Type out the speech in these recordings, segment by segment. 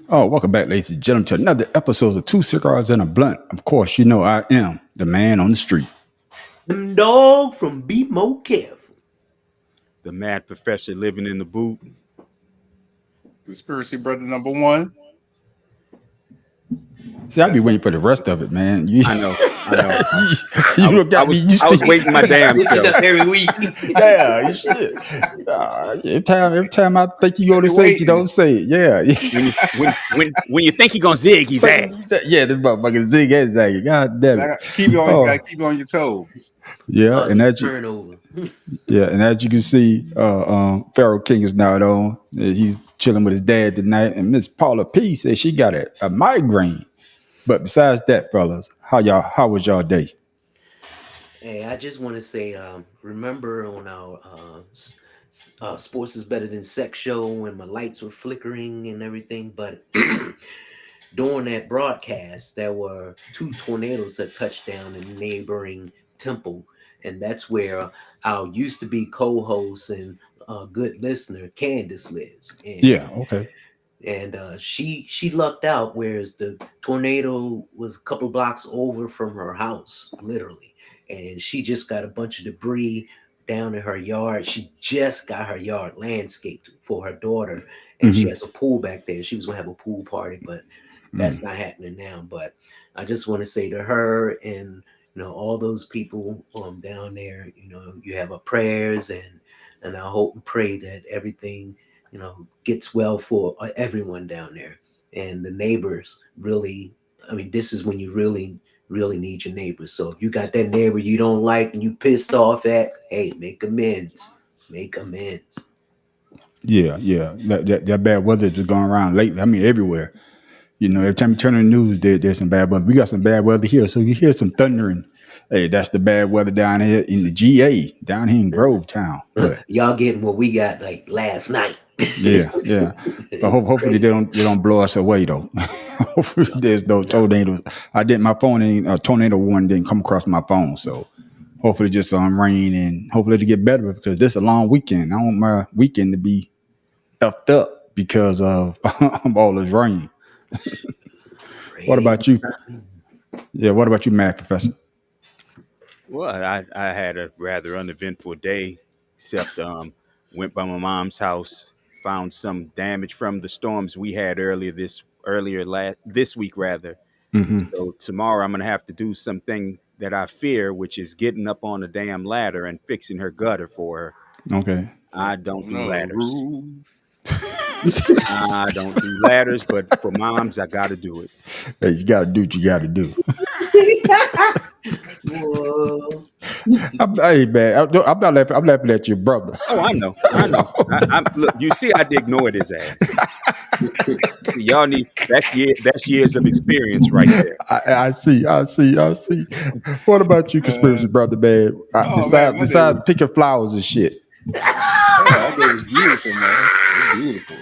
Oh, welcome back, ladies and gentlemen, to another episode of Two Cigars and a Blunt. Of course, you know I am the man on the street. Them dog from Be More Careful. The mad professor living in the boot. Conspiracy brother number one. See, I be waiting for the rest of it, man. You, I know. you got me. You I was waiting my damn Switch it self. up every week. Yeah, you should. Every time I think you go to say it, you don't say it. Yeah, When you think he gonna zig, he's ass. yeah. This motherfucker zig and zag. God damn it. Keep you on. Oh. Gotta keep you on your toes. Yeah, and that turnover. and as you can see, Pharaoh King is not on. He's chilling with his dad tonight, and Miss Paula P says she got a migraine. But besides that, fellas, how was y'all day? Hey, I just want to say, remember on our Sports is Better Than Sex show when my lights were flickering and everything, but during that broadcast, there were two tornadoes that touched down in neighboring Temple, and that's where our used to be co-host and good listener Candace lives. And, Yeah, okay. And she lucked out, whereas the tornado was a couple blocks over from her house, literally, and she just got a bunch of debris down in her yard. She just got her yard landscaped for her daughter, and she has a pool back there. She was gonna have a pool party, but that's not happening now. But I just want to say to her and all those people down there, you have our prayers, and I hope and pray that everything gets well for everyone down there. And the neighbors really, I mean, this is when you really need your neighbors. So if you got that neighbor you don't like and you pissed off at, hey, make amends. Yeah. That bad weather just going around lately. I mean, everywhere. Every time you turn on the news, there's some bad weather. We got some bad weather here, so you hear some thundering. Hey, that's the bad weather down here in the GA, down here in Grovetown. But y'all getting what we got like last night. yeah. But hopefully they don't blow us away though. Hopefully there's no tornadoes. My phone tornado warning didn't come across my phone, so hopefully just rain and hopefully it'll get better because this is a long weekend. I don't want my weekend to be effed up because of all this rain. What about you? Yeah, what about you, Mad Professor? Well, I had a rather uneventful day, except went by my mom's house, found some damage from the storms we had this week rather. So tomorrow I'm gonna have to do something that I fear, which is getting up on a damn ladder and fixing her gutter for her. Okay. I don't do ladders. I don't do ladders, but for moms, I got to do it. Hey, you got to do what you got to do. Hey, man, I'm laughing at your brother. Oh, I know. Look, you see, I ignored his ass. Y'all need that's years of experience right there. I see. What about you, conspiracy brother, man? Besides picking flowers and shit. That was beautiful, man. It's beautiful.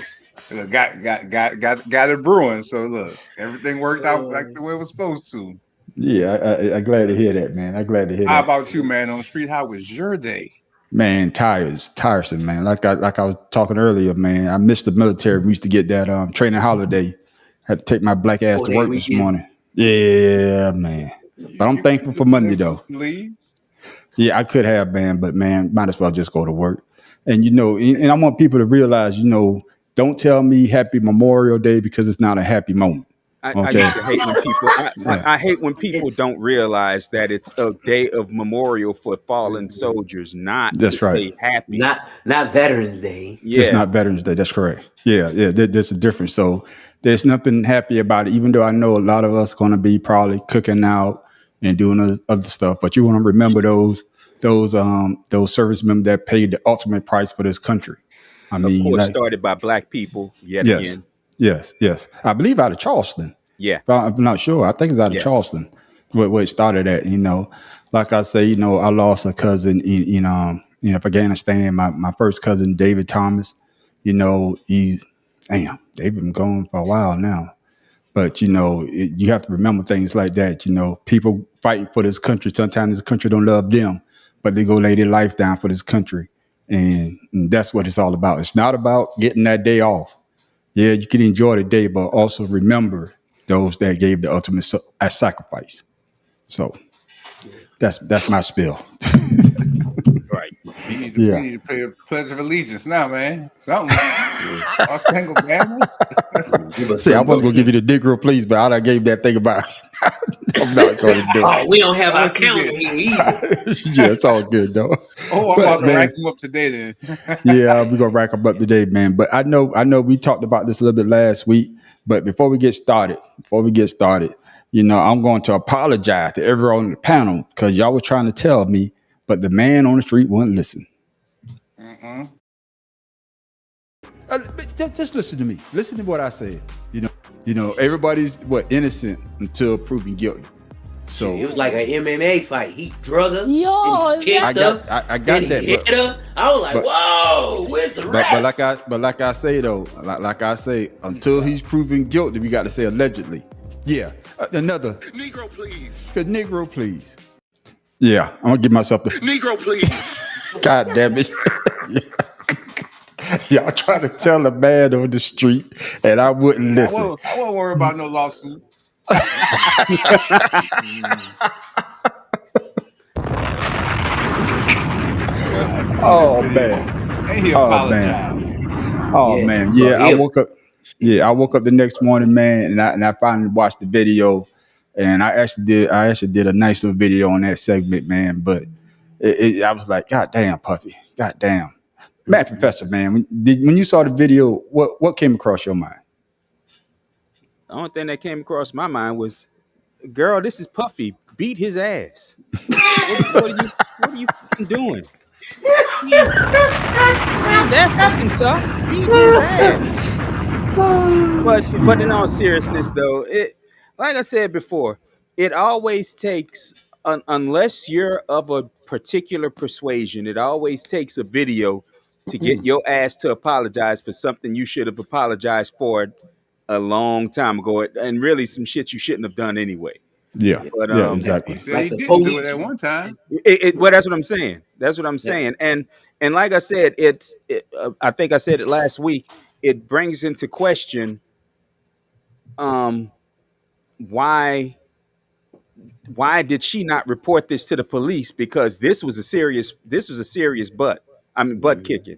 Got it brewing. So look, everything worked out like the way it was supposed to. Yeah, I'm glad to hear that, man. I'm glad to hear that. How about you, man? On the street, how was your day? Man, tiresome, man. Like I was talking earlier, man. I missed the military. We used to get that training holiday. Had to take my black ass to work this morning. Yeah, man. But I'm thankful for Monday though. Leave? Yeah, I could have, man, but man, might as well just go to work. And and I want people to realize, don't tell me Happy Memorial Day because it's not a happy moment. I used to hate when people. I hate when people don't realize that it's a day of memorial for fallen soldiers, not That's to right. say happy. Not Veterans Day. Yeah. It's not Veterans Day. That's correct. Yeah. There's a difference. So there's nothing happy about it, even though I know a lot of us going to be probably cooking out and doing other stuff. But you want to remember those servicemen that paid the ultimate price for this country. I mean, of course, started by black people yet again. Yes. I believe out of Charleston. Yeah. I'm not sure. I think it's out of Charleston where it started at. Like I say, I lost a cousin in Afghanistan. My first cousin, David Thomas, they've been gone for a while now. But, you have to remember things like that. People fighting for this country. Sometimes this country don't love them, but they go lay their life down for this country. And that's what it's all about. It's not about getting that day off. yeah, you can enjoy the day, but also remember those that gave the ultimate sacrifice. So that's my spill. Right. Yeah. We need to pay a pledge of allegiance now, man. Something. Our Spangled Banners. Give us See, I some was gonna give you the Negro, please, but I done gave that thing about. I'm not gonna do it. Oh, we don't have Oh, our what you counter did? here either. Yeah, it's all good though. Oh, I'm about But to rack man, them up today then. yeah, we're gonna rack them up today, man. But I know we talked about this a little bit last week. But before we get started, I'm going to apologize to everyone on the panel because y'all were trying to tell me, but the man on the street wouldn't listen. Mm-mm. But just listen to me. Listen to what I said. Everybody's innocent until proven guilty. So It was like an MMA fight. He drug her. Yo, and he kicked I got her. I got Then that. he hit her. I was like, but- whoa, where's the ref? But like I say though, like I say, until he's proven guilty, we got to say allegedly. Yeah, another Negro, please. Negro, please. Yeah, I'm gonna give myself the Negro, please. God damn it. Y'all trying to tell a man on the street, and I wouldn't listen. I won't worry about no lawsuit. Oh man. And he Oh apologized. man. Oh Yeah, man. for Yeah, I him. woke up. Yeah, I woke up the next morning, man, and I finally watched the video, and I actually did a nice little video on that segment, man. But I was like, God damn, Puffy, God damn, Matt Professor, man. When you saw the video, what came across your mind? The only thing that came across my mind was, girl, this is Puffy. Beat his ass. What are you fucking doing? He ain't that fucking tough. Beat his ass. But in all seriousness, though, like I said before, it always takes unless you're of a particular persuasion, it always takes a video to get your ass to apologize for something you should have apologized for a long time ago, and really some shit you shouldn't have done anyway. Yeah, But yeah, exactly. He said Like he the didn't do it police. at one time. Well, that's what I'm saying. That's what I'm saying. And like I said, I think I said it last week. It brings into question, why did she not report this to the police? Because this was a serious butt. I mean, butt kicking.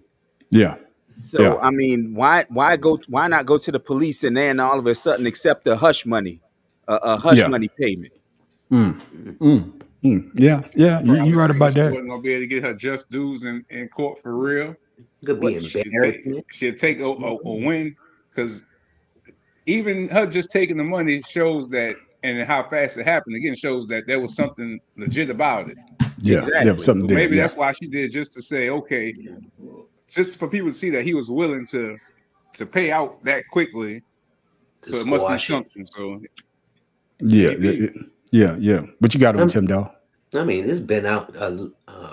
Yeah. So Yeah. I mean, why not go to the police and then all of a sudden accept a hush money payment? Yeah, you right about She that. wasn't gonna be able to get her just dues in court for real. Could be embarrassment. She'll take a win, because even her just taking the money shows that, and how fast it happened again shows that there was something legit about it. Yeah, Exactly. there was something So there. maybe Yeah. that's why she did, just to say, okay, just for people to see that he was willing to pay out that quickly. To So it must be squash it. something. So Yeah. But you got on Tim, though. I mean, it's been out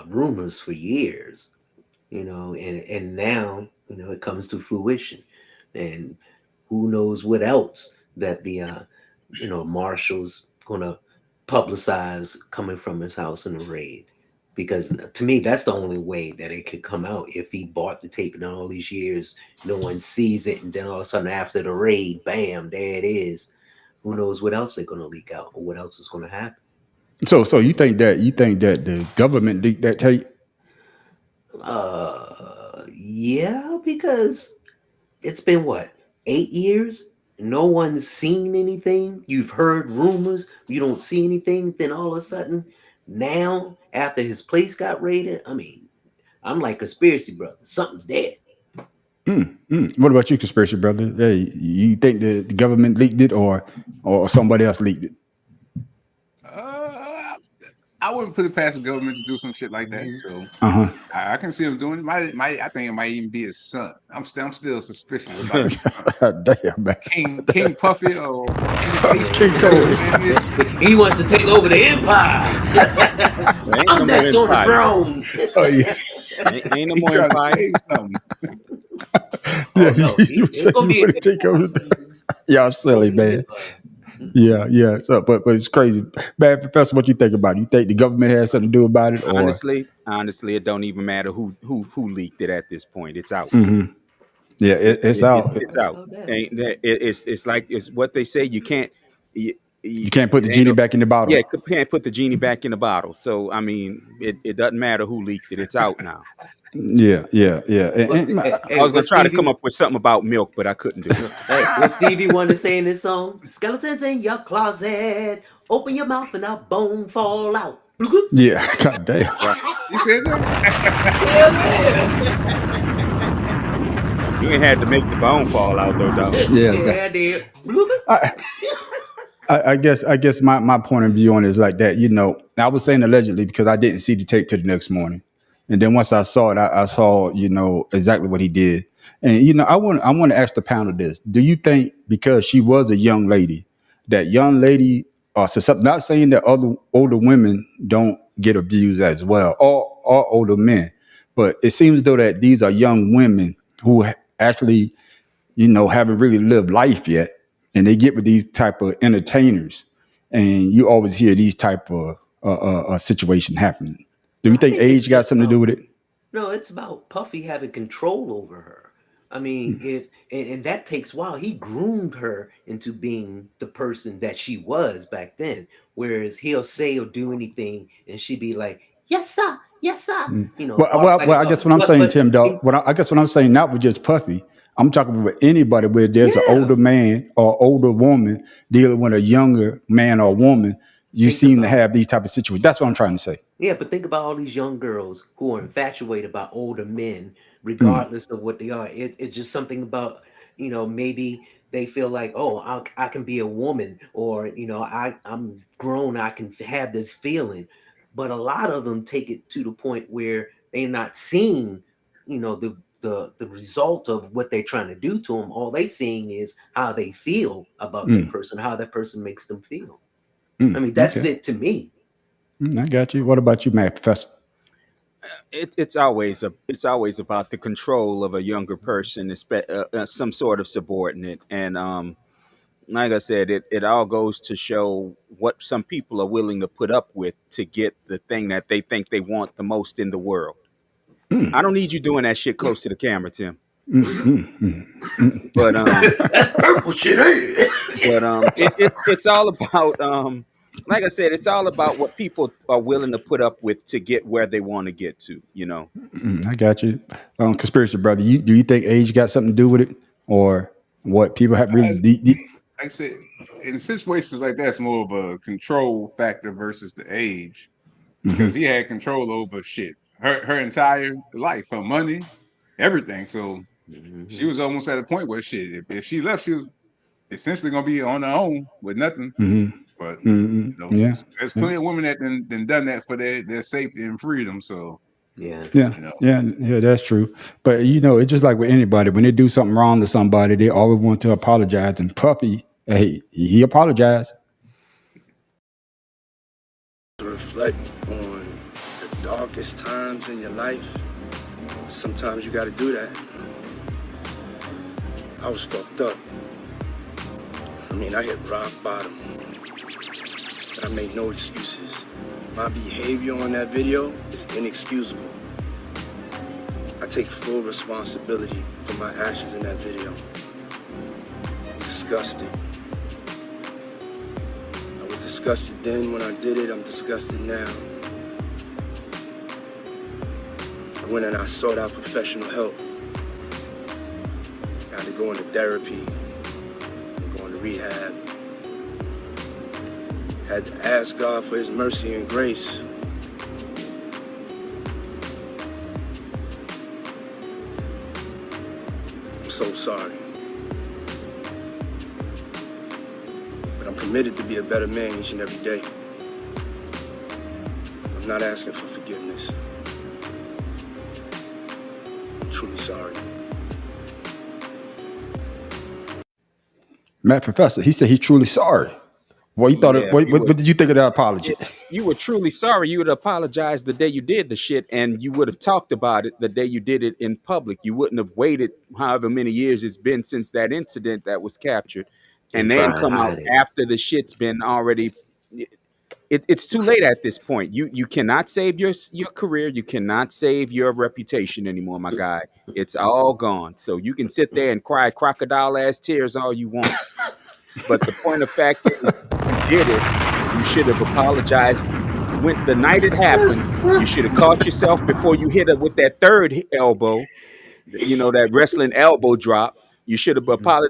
rumors for years, and now it comes to fruition, and who knows what else that the marshals gonna publicize coming from his house in a raid. Because to me, that's the only way that it could come out. If he bought the tape and all these years, no one sees it, and then all of a sudden after the raid, bam, there it is. Who knows what else they're gonna leak out or what else is gonna happen. So you think that the government leaked that tape? Yeah, because it's been what, 8 years? No one's seen anything. You've heard rumors. You don't see anything. Then all of a sudden, now after his place got raided, I mean, I'm like conspiracy brother. Something's dead. What about you, conspiracy brother? Hey, you think the government leaked it or somebody else leaked it? I wouldn't put it past the government to do some shit like that. So I can see him doing it. I think it might even be his son. I'm still suspicious about his son. Damn, man. King Puffy or King Cole. He wants to take over the empire. I'm next on the throne. Oh yeah. Ain't no He's more trying to empire. save something. Yeah, no, it's gonna be a- take over. Y'all silly, man. Yeah. So, but it's crazy, man. Professor, what you think about it? You think the government has something to do about it, or Honestly, it don't even matter who leaked it at this point. It's out. Yeah, it's out. It's out. Oh damn. Ain't that it's like it's what they say. You can't. You can't put It the ain't genie no. back in the Yeah, bottle. can't put the genie back in the bottle. So I mean, it doesn't matter who leaked it. It's out now. Yeah, yeah, yeah. What, I was gonna what try to come Stevie? up with something about milk, but I couldn't do it. Hey, what Stevie wanted to say in this song? Skeletons in your closet. Open your mouth and a bone fall out. Bloop. Yeah, god damn. Right. You said Hell that? yeah. You ain't had to make the bone fall out though, dog. Yeah, Yeah, I did. Bloop. I, I guess my point of view on it is like that. I was saying allegedly because I didn't see the tape till the next morning, and then once I saw it, I saw exactly what he did. And I want to ask the panel this: do you think because she was a young lady, that young lady not saying that other older women don't get abused as well, or older men, but it seems though that these are young women who actually haven't really lived life yet, and they get with these type of entertainers, and you always hear these type of situation happening. Do No, you I think think age got it's something to do about with it? no, it's about Puffy having control over her. I mean, if and that takes a while. He groomed her into being the person that she was back then. Whereas he'll say or do anything, and she be like, "Yes, sir. Yes, sir." Well, Or well, like well, I guess what I'm saying, but Tim, dog. I guess what I'm saying, not with just Puffy. I'm talking with anybody where there's an yeah, older man or older woman dealing with a younger man or woman. You think seem to about have these type of situations. That's what I'm trying to say. Yeah, but think about all these young girls who are infatuated by older men, Mm, regardless of what they are. It's just something about, maybe they feel like, oh, I can be a woman, or, I'm grown, I can have this feeling. But a lot of them take it to the point where they're not seeing, the result of what they're trying to do to them. All they seeing is how they feel about that mm, person, how that person makes them feel. I mean, that's okay. it to me. I got you. What about you, Matt Professor? It's always about the control of a younger person, some sort of subordinate, and like I said, it all goes to show what some people are willing to put up with to get the thing that they think they want the most in the world. I don't need you doing that shit close to the camera, Tim. But That's purple shit, ain't it? it's all about like I said, it's all about what people are willing to put up with to get where they want to get to. I got you. Conspiracy brother, do you think age got something to do with it, or what people have really? Like I said, in situations like that, it's more of a control factor versus the age, because he had control over shit, her entire life, her money, everything. So she Mhm. was almost at a point where shit, if she left, she was essentially gonna be on her own with nothing. But Yeah, there's yeah, plenty of women that done that for their safety and freedom. So Yeah. yeah, you know, yeah, yeah. That's true. But it's just like with anybody. When they do something wrong to somebody, they always want to apologize. And Puppy, hey, he apologized. To reflect on the darkest times in your life, sometimes you gotta do that. I was fucked up. I mean, I hit rock bottom, but I made no excuses. My behavior on that video is inexcusable. I take full responsibility for my actions in that video. I'm disgusted. I was disgusted then when I did it, I'm disgusted now. I went and I sought out professional help. I had to go into therapy, and go into rehab. Had to ask God for his mercy and grace. I'm so sorry. But I'm committed to be a better man each and every day. I'm not asking for forgiveness. I'm truly sorry. Matt Professor, he said he's truly sorry. Well, you thought it. Yeah, if What did you think of that apology? if you were truly sorry, you would apologize the day you did the shit, and you would have talked about it the day you did it in public. You wouldn't have waited however many years it's been since that incident that was captured, and And try then and come out hide it. after the shit's been already. it's too late at this point. You cannot save your career. You cannot save your reputation anymore, my guy. It's all gone. So you can sit there and cry crocodile ass tears all you want. But the point of fact is, you did it. You should have apologized when the night it happened. You should have caught yourself before you hit her with that third elbow. That wrestling elbow drop. You should have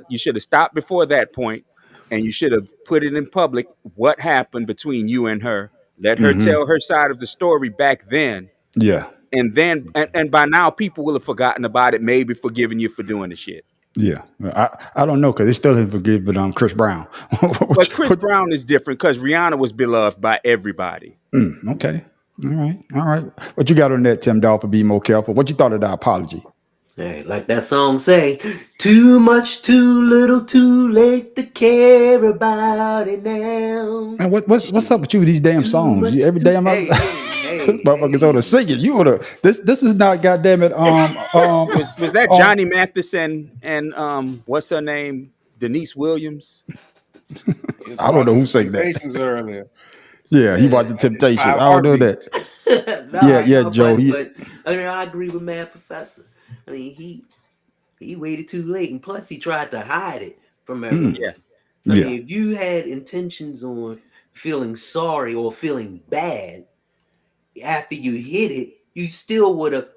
You should have stopped before that point, and you should have put it in public what happened between you and her. Let her tell her side of the story back then, Yeah. and then and by now people will have forgotten about it, maybe forgiving you for doing the shit. Yeah. I don't know because they still haven't forgiven Chris Brown. But Chris Brown is different because Rihanna was beloved by everybody. Okay. All right. All right. What you got on that, Tim Dolphin? Be more careful. What you thought of the apology? Hey, like that song say, too much, too little, too late to care about it now. Man, what's up with you with these damn songs? Every damn Hey, motherfuckers on to sing it. You oughta this is not goddamn it. Was that Johnny Mathis and what's her name, Denise Williams? I don't know who sang that. Temptations earlier. Yeah, he watched the Temptations. I don't know that. No, Joe. But I agree with Mad Professor. I mean, he waited too late, and plus he tried to hide it from everyone. Yeah. I mean, if you had intentions on feeling sorry or feeling bad after you hit it, you still would have,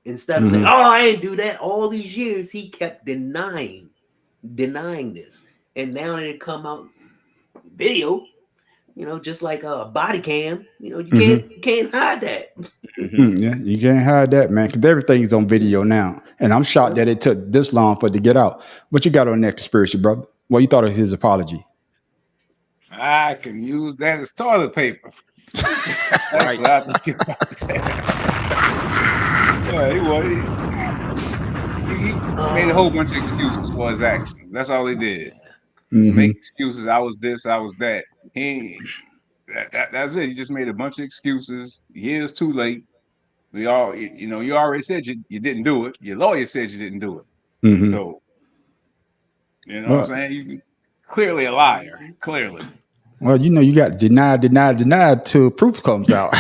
instead of saying, "Oh, I didn't do that," all these years he kept denying this, and now that it come out video, just like a body cam, you can't hide that. Yeah, you can't hide that, man, because everything's on video now. And I'm shocked that it took this long for it to get out. What you got on that conspiracy, brother? What you thought of his apology? I can use that as toilet paper. That's Right. what I think about that. He made a whole bunch of excuses for his actions. That's all he did. To make excuses. I was this, I was that. That's it. He just made a bunch of excuses. Years too late. You already said you didn't do it. Your lawyer said you didn't do it. So, what I'm saying? You clearly a liar. Clearly. Well, you got denied till proof comes out.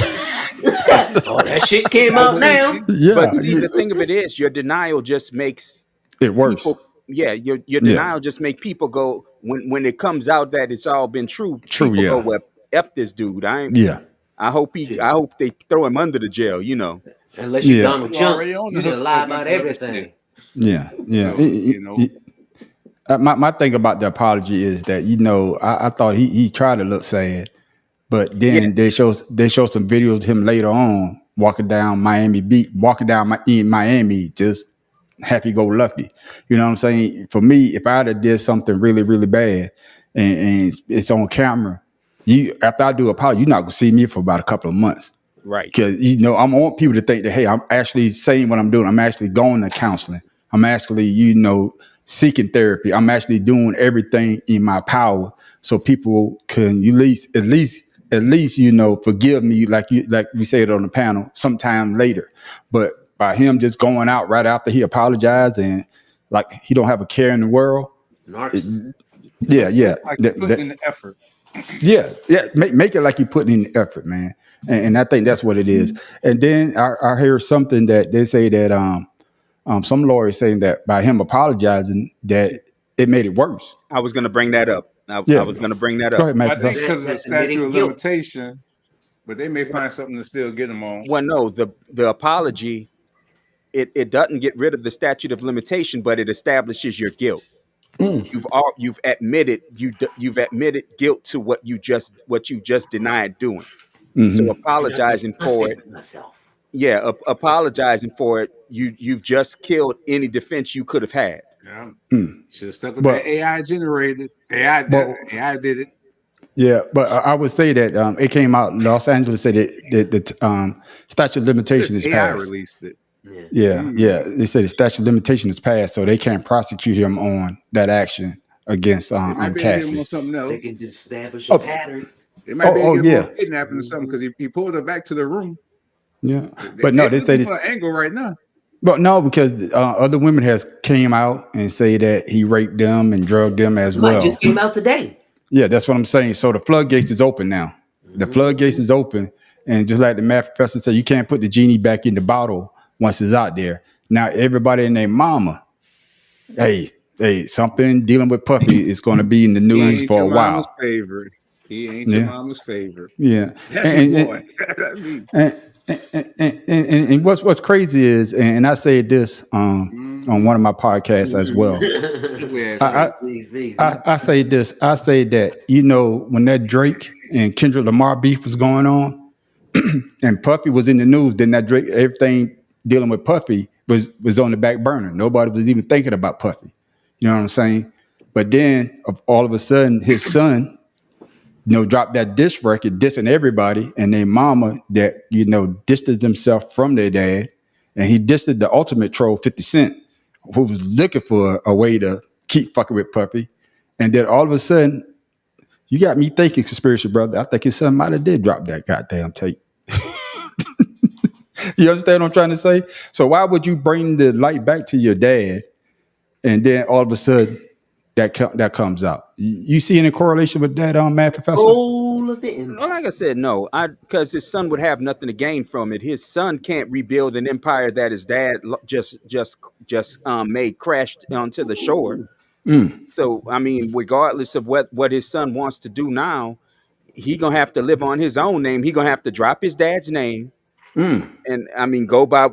Oh, that shit came out now. Yeah. But see, the thing of it is, your denial just makes it worse. Your denial just make people go when it comes out that it's all been true. True, people yeah. Go, well, F this dude. I hope they throw him under the jail. Unless you're Donald Trump, you can lie about everything. Yeah. So, my thing about the apology is that I thought he tried to look sad, but then they show some videos of him later on walking down Miami Beach, in Miami, just happy go lucky. You know what I'm saying? For me, if I had did something really, really bad and it's on camera, after I do apology, you're not gonna see me for about a couple of months. Right. Because I want people to think that, hey, I'm actually saying what I'm doing. I'm actually going to counseling. I'm actually, seeking therapy. I'm actually doing everything in my power so people can at least forgive me, like we said on the panel, sometime later. But by him just going out right after he apologized and like he don't have a care in the world. Narcissist. Like putting in the effort. Yeah. Make it like you're putting in the effort, man. And I think that's what it is. And then I hear something that they say that some lawyers saying that by him apologizing that it made it worse. I was going to bring that up. I was going to bring that up. Go ahead, Matt. I think because of the statute of limitation, but they may find something to still get them on. Well, no, the apology, it doesn't get rid of the statute of limitation, but it establishes your guilt. You've admitted guilt to what you've just denied doing. So apologizing for it. Yeah, apologizing for it. You've just killed any defense you could have had. Yeah. Should have stuck with that AI generated. AI did it. Yeah, but I would say that it came out. Los Angeles said that the statute of limitation is AI passed. released it. Yeah. They said the statute of limitation is passed, so they can't prosecute him on that action against Cassie. They can just establish a pattern. They might be able to kidnapping or something because he pulled her back to the room. Yeah, but no, they say this angle right now. But no, because other women has came out and say that he raped them and drugged them as well. Just came out today. Yeah, that's what I'm saying. So the floodgates is open now. The floodgates is open, and just like the math professor said, you can't put the genie back in the bottle once it's out there. Now everybody and their mama, hey, something dealing with Puffy is going to be in the He news ain't for your a mama's while. favorite. He ain't your Yeah, mama's favorite. yeah, That's your boy. and I mean, and, and what's crazy is, and I say this on one of my podcasts as well. ugly ass I, face. I say this. I say that when that Drake and Kendrick Lamar beef was going on, and Puffy was in the news, then that Drake everything dealing with Puffy was on the back burner. Nobody was even thinking about Puffy. You know what I'm saying? But then all of a sudden, his son, dropped that diss record, dissing everybody, and their mama that distanced themselves from their dad, and he dissed the ultimate troll, 50 Cent, who was looking for a way to keep fucking with Puffy, and then all of a sudden, you got me thinking, conspiracy brother. I think his son might have did drop that goddamn tape. You understand what I'm trying to say? So why would you bring the light back to your dad, and then all of a sudden that comes out? You see any correlation with that, Mad Professor? All of the Well, like I said, no, because his son would have nothing to gain from it. His son can't rebuild an empire that his dad just made crashed onto the shore. So I mean, regardless of what his son wants to do now, he gonna have to live on his own name. He gonna have to drop his dad's name, and I mean go by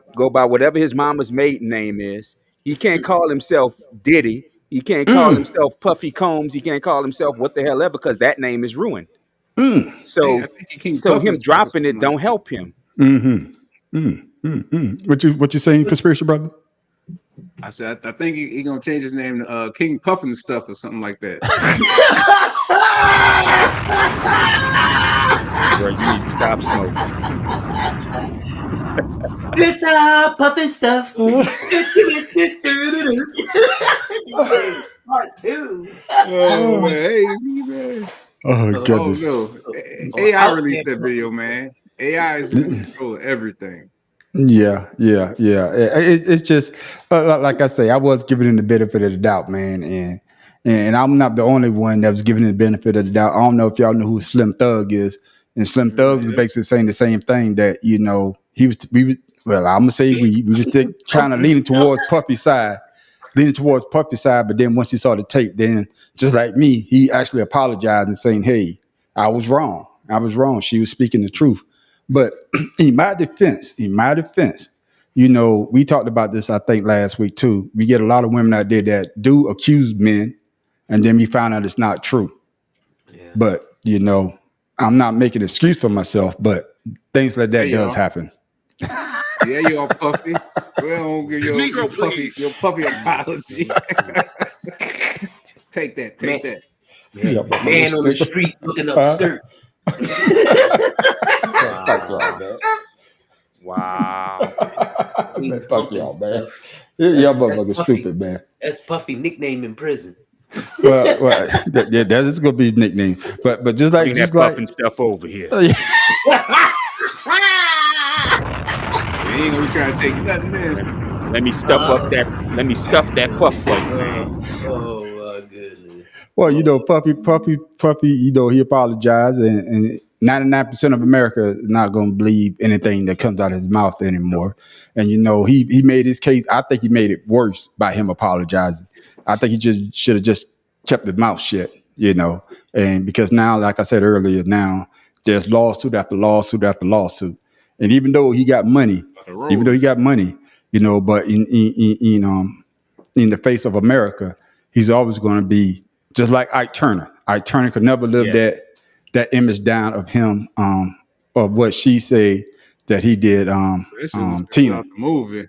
whatever his mama's maiden name is. He can't call himself Diddy. He can't call himself Puffy Combs. He can't call himself what the hell ever because that name is ruined. I So think he King so Puffin him stuff or dropping something it like don't that. help him. What you saying, conspiracy brother? I said I think he gonna change his name to King Puffin stuff or something like that. Bro, you need to stop smoking. This puffin stuff. Part 2. Oh man, hey man. Oh So, Oh goodness. no, AI out released there, that video, man. AI is in control of everything. Yeah. It's just like I say, I was giving him the benefit of the doubt, man, and I'm not the only one that was giving him the benefit of the doubt. I don't know if y'all know who Slim Thug is, and Slim Thug was Yeah. basically saying the same thing that well, I'm gonna say we was still kind of leaning towards Puffy's side. But then once he saw the tape, then just like me, he actually apologized and saying, "Hey, I was wrong. She was speaking the truth." But in my defense, we talked about this, I think, last week too. We get a lot of women out there that do accuse men, and then we find out it's not true. yeah. But I'm not making an excuse for myself, but things like that Hey, does y'all. happen. Yeah, y'all Puffy. Well, don't give your puppy apology. Take that. Man, Take that. Yeah, but man on the stupid. street looking up skirt. Fuck y'all, man. Wow. Man, fuck y'all, man. Stuff. Y'all That's motherfuckers Puffy. stupid, man. That's Puffy nickname in prison. Well, that is gonna be his nickname. But just Bring that puffin stuff over here. You ain't gonna be trying to take nothing in. Let me stuff that puff for you. Oh my goodness. well, Puffy, he apologized, and 99% of America is not going to believe anything that comes out of his mouth anymore. And he made his case. I think he made it worse by him apologizing. I think he just should have just kept his mouth shut. And because now, like I said earlier, now there's lawsuit after lawsuit after lawsuit, and even though he got money, but in the face of America, he's always going to be just like Ike Turner. Ike Turner could never live that image down of him, of what she said that he did. This is Tina. out the movie.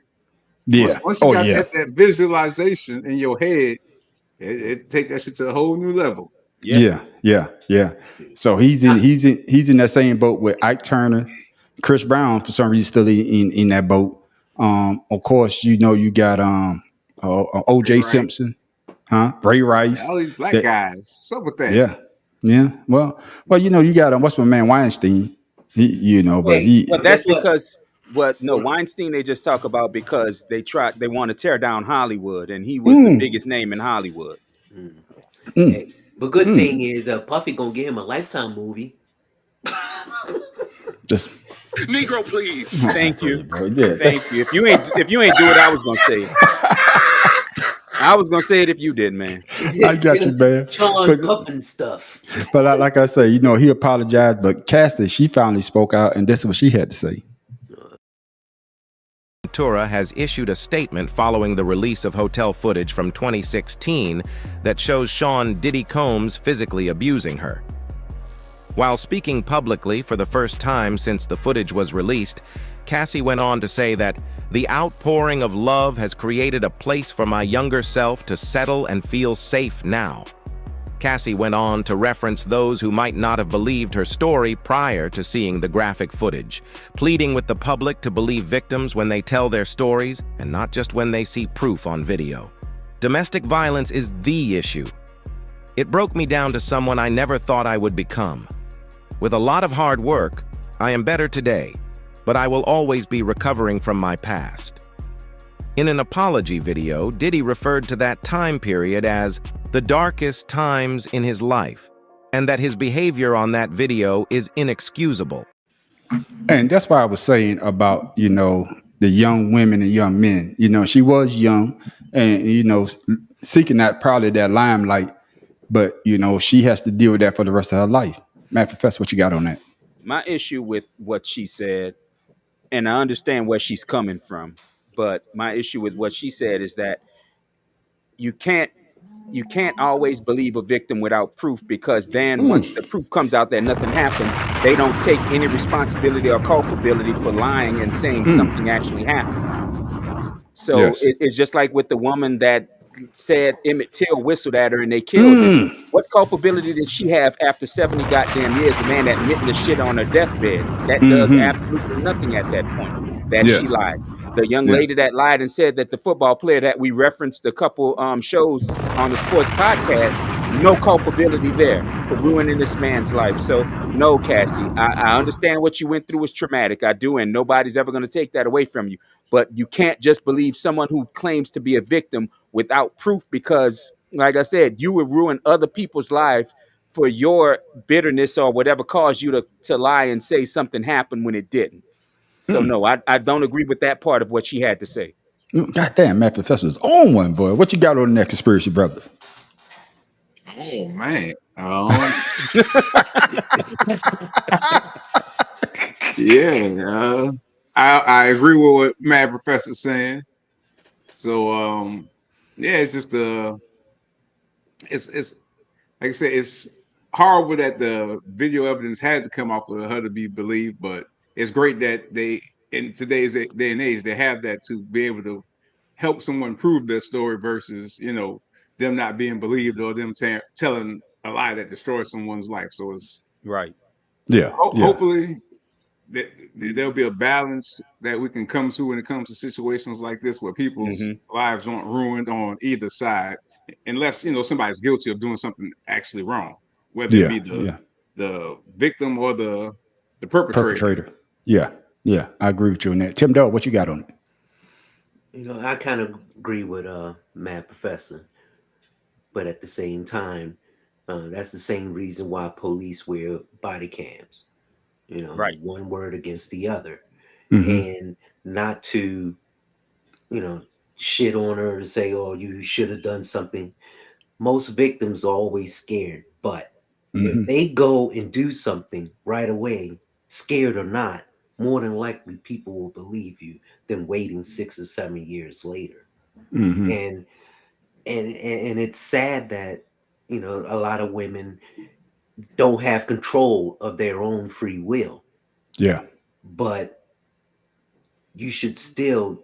Yeah. Once you got that visualization in your head, it take that shit to a whole new level. Yeah. So he's in that same boat with Ike Turner. Chris Brown, for some reason, still in that boat. Of course, you got O.J. Simpson, Ray Rice. All these black guys. What's up with that? Yeah. Well, you got what's my man Weinstein. But that's because Weinstein they just talk about because they want to tear down Hollywood, and he was the biggest name in Hollywood. Hey, but good thing is Puffy gonna give him a Lifetime movie. Just Negro, please. Thank you. bro. Yeah. Thank you. If you ain't do it, I was gonna say it. I was gonna say it if you did, man. I got you, man. Sean pumping stuff. But like I say, he apologized. But Cassie, she finally spoke out, and this is what she had to say. Ventura has issued a statement following the release of hotel footage from 2016 that shows Sean Diddy Combs physically abusing her. While speaking publicly for the first time since the footage was released, Cassie went on to say that the outpouring of love has created a place for my younger self to settle and feel safe now. Cassie went on to reference those who might not have believed her story prior to seeing the graphic footage, pleading with the public to believe victims when they tell their stories and not just when they see proof on video. Domestic violence is the issue. It broke me down to someone I never thought I would become. With a lot of hard work, I am better today, but I will always be recovering from my past. In an apology video, Diddy referred to that time period as the darkest times in his life, and that his behavior on that video is inexcusable. And that's why I was saying about, the young women and young men. She was young and, seeking that limelight, but, she has to deal with that for the rest of her life. Matt Professor, what you got on that? My issue with what she said, and I understand where she's coming from, but my issue with what she said is that you can't always believe a victim without proof, because then once the proof comes out that nothing happened, they don't take any responsibility or culpability for lying and saying something actually happened. So Yes. it's just like with the woman that said Emmett Till whistled at her and they killed her. What culpability did she have after 70 goddamn years? A man admitting the shit on her deathbed. That does absolutely nothing at that point. That Yes. she lied. The young lady that lied and said that the football player that we referenced a couple shows on the sports podcast, no culpability there for ruining this man's life. So no, Cassie, I understand what you went through was traumatic. I do, and nobody's ever going to take that away from you. But you can't just believe someone who claims to be a victim without proof, because, like I said, you would ruin other people's lives for your bitterness or whatever caused you to lie and say something happened when it didn't. So no, I don't agree with that part of what she had to say. God damn, Matt Professor's on one, boy. What you got on that conspiracy, brother? Oh man. Yeah, I agree with what Mad Professor's saying. So yeah, it's just it's like I said, it's horrible that the video evidence had to come out for her to be believed, but it's great that they, in today's day and age, they have that to be able to help someone prove their story versus them not being believed or them telling a lie that destroys someone's life. So it's Right. Yeah. hopefully there'll be a balance that we can come to when it comes to situations like this, where people's lives aren't ruined on either side, unless somebody's guilty of doing something actually wrong, whether it be the victim or the perpetrator. Yeah, I agree with you on that. Tim Dog, what you got on it? I kind of agree with Mad Professor, but at the same time, that's the same reason why police wear body cams. Right. One word against the other, and not to, shit on her to say, "Oh, you should have done something." Most victims are always scared, but if they go and do something right away, scared or not, more than likely people will believe you than waiting 6 or 7 years later. And it's sad that a lot of women don't have control of their own free will. Yeah. But you should still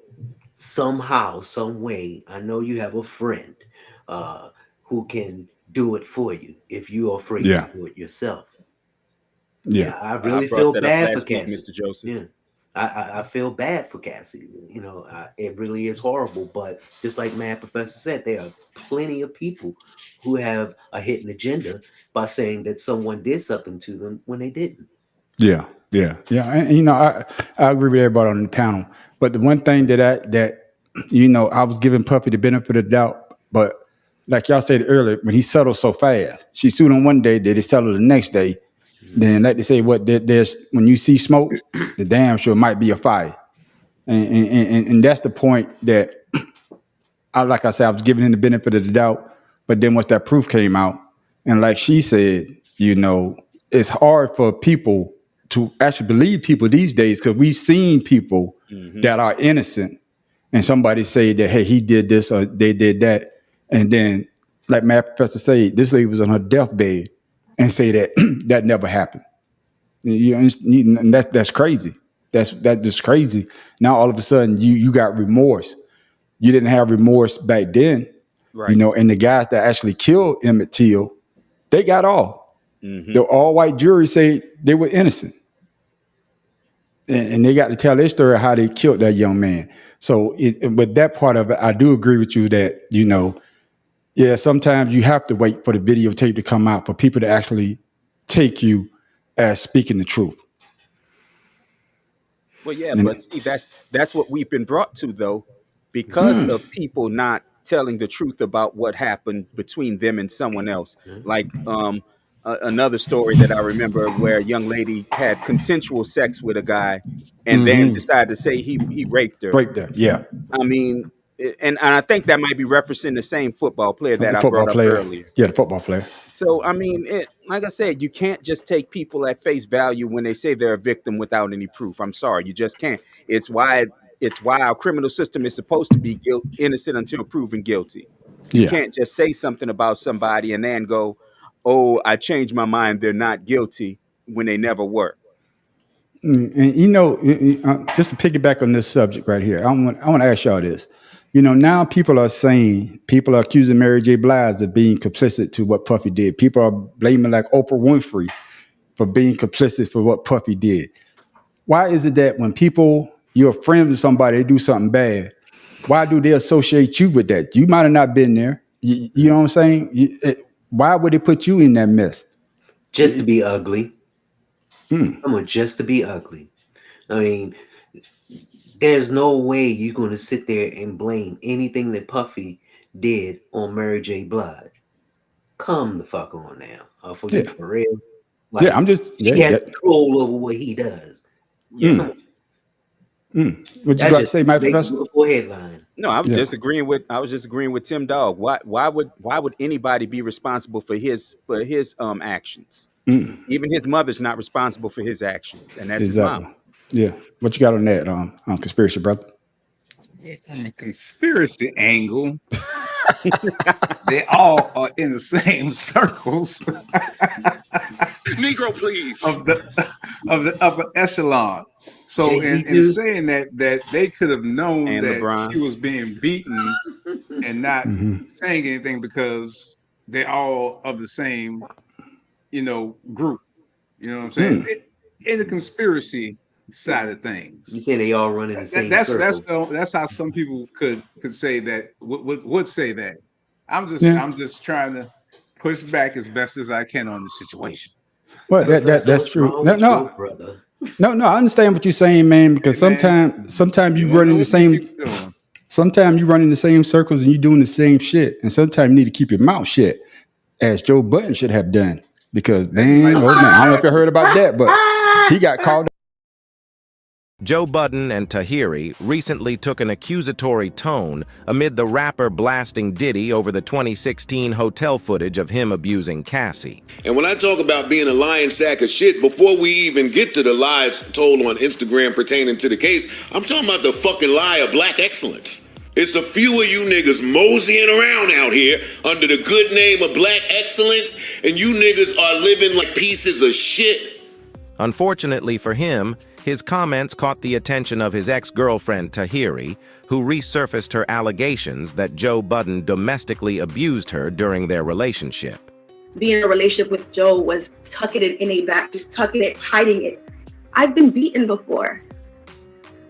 somehow, some way, I know you have a friend who can do it for you if you're afraid to do it yourself. Yeah. I really feel bad for week, Cassie. Mr. Joseph. Yeah. I feel bad for Cassie. It really is horrible. But just like Mad Professor said, there are plenty of people who have a hidden agenda by saying that someone did something to them when they didn't. Yeah. And I agree with everybody on the panel. But the one thing that I was giving Puffy the benefit of the doubt, but like y'all said earlier, when he settled so fast, she sued him one day, did he settle the next day? then like they say, there's when you see smoke, the damn sure might be a fire, and that's the point that like I said, I was giving him the benefit of the doubt, but then once that proof came out, and like she said, it's hard for people to actually believe people these days because we've seen people that are innocent, and somebody say that, hey, he did this or they did that, and then like my professor said, this lady was on her deathbed and say that that never happened. And that's crazy. That's just crazy. Now all of a sudden you got remorse. You didn't have remorse back then, Right. And the guys that actually killed Emmett Till, they got off. The all-white jury say they were innocent. And they got to tell their story how they killed that young man. So with that part of it, I do agree with you that, sometimes you have to wait for the videotape to come out for people to actually take you as speaking the truth. Well, yeah, but see, that's what we've been brought to, though, because of people not telling the truth about what happened between them and someone else. Like another story that I remember where a young lady had consensual sex with a guy and then decided to say he raped her. Raped her, yeah. I mean, and I think that might be referencing the same football player that I brought up earlier. Yeah, the football player. So, I mean, like I said, you can't just take people at face value when they say they're a victim without any proof. I'm sorry, you just can't. It's why our criminal system is supposed to be innocent until proven guilty. You can't just say something about somebody and then go, oh, I changed my mind, they're not guilty, when they never were. And just to piggyback on this subject right here, I want to ask y'all this. Now people are accusing Mary J. Blige of being complicit to what Puffy did. People are blaming like Oprah Winfrey for being complicit for what Puffy did. Why is it that when you're friends with somebody, they do something bad, why do they associate you with that? You might have not been there. You know what I'm saying? Why would they put you in that mess? Just to be ugly. Just to be ugly. I mean, there's no way you're going to sit there and blame anything that Puffy did on Mary J. Blige. Come the fuck on now. I'll forget for real. Like, she has control over what he does. What you got to say, my professor? Headline. No, I was just agreeing with Tim Dog. Why would anybody be responsible for his actions? Even his mother's not responsible for his actions, and that's his mom. Yeah. What you got on that conspiracy, brother? From a conspiracy angle, they all are in the same circles. Negro, please. Of the upper echelon. So in saying that they could have known and that LeBron. She was being beaten and not saying anything because they're all of the same, group. You know what I'm saying? In the conspiracy side of things. You say they all run in the same circle. That's how some people could say that would say that. I'm just trying to push back as best as I can on the situation. Well, that's true. No, brother. No, I understand what you're saying, man. Because sometimes you run in the same. Sometimes you run in the same circles and you're doing the same shit. And sometimes you need to keep your mouth shut, as Joe Budden should have done. Because man, I don't know if you heard about that, but he got called. Joe Budden and Tahiri recently took an accusatory tone amid the rapper blasting Diddy over the 2016 hotel footage of him abusing Cassie. And when I talk about being a lying sack of shit, before we even get to the lies told on Instagram pertaining to the case, I'm talking about the fucking lie of black excellence. It's a few of you niggas moseying around out here under the good name of black excellence, and you niggas are living like pieces of shit. Unfortunately for him, his comments caught the attention of his ex-girlfriend Tahiri, who resurfaced her allegations that Joe Budden domestically abused her during their relationship. Being in a relationship with Joe was tucking it in a back, just tucking it, hiding it. I've been beaten before.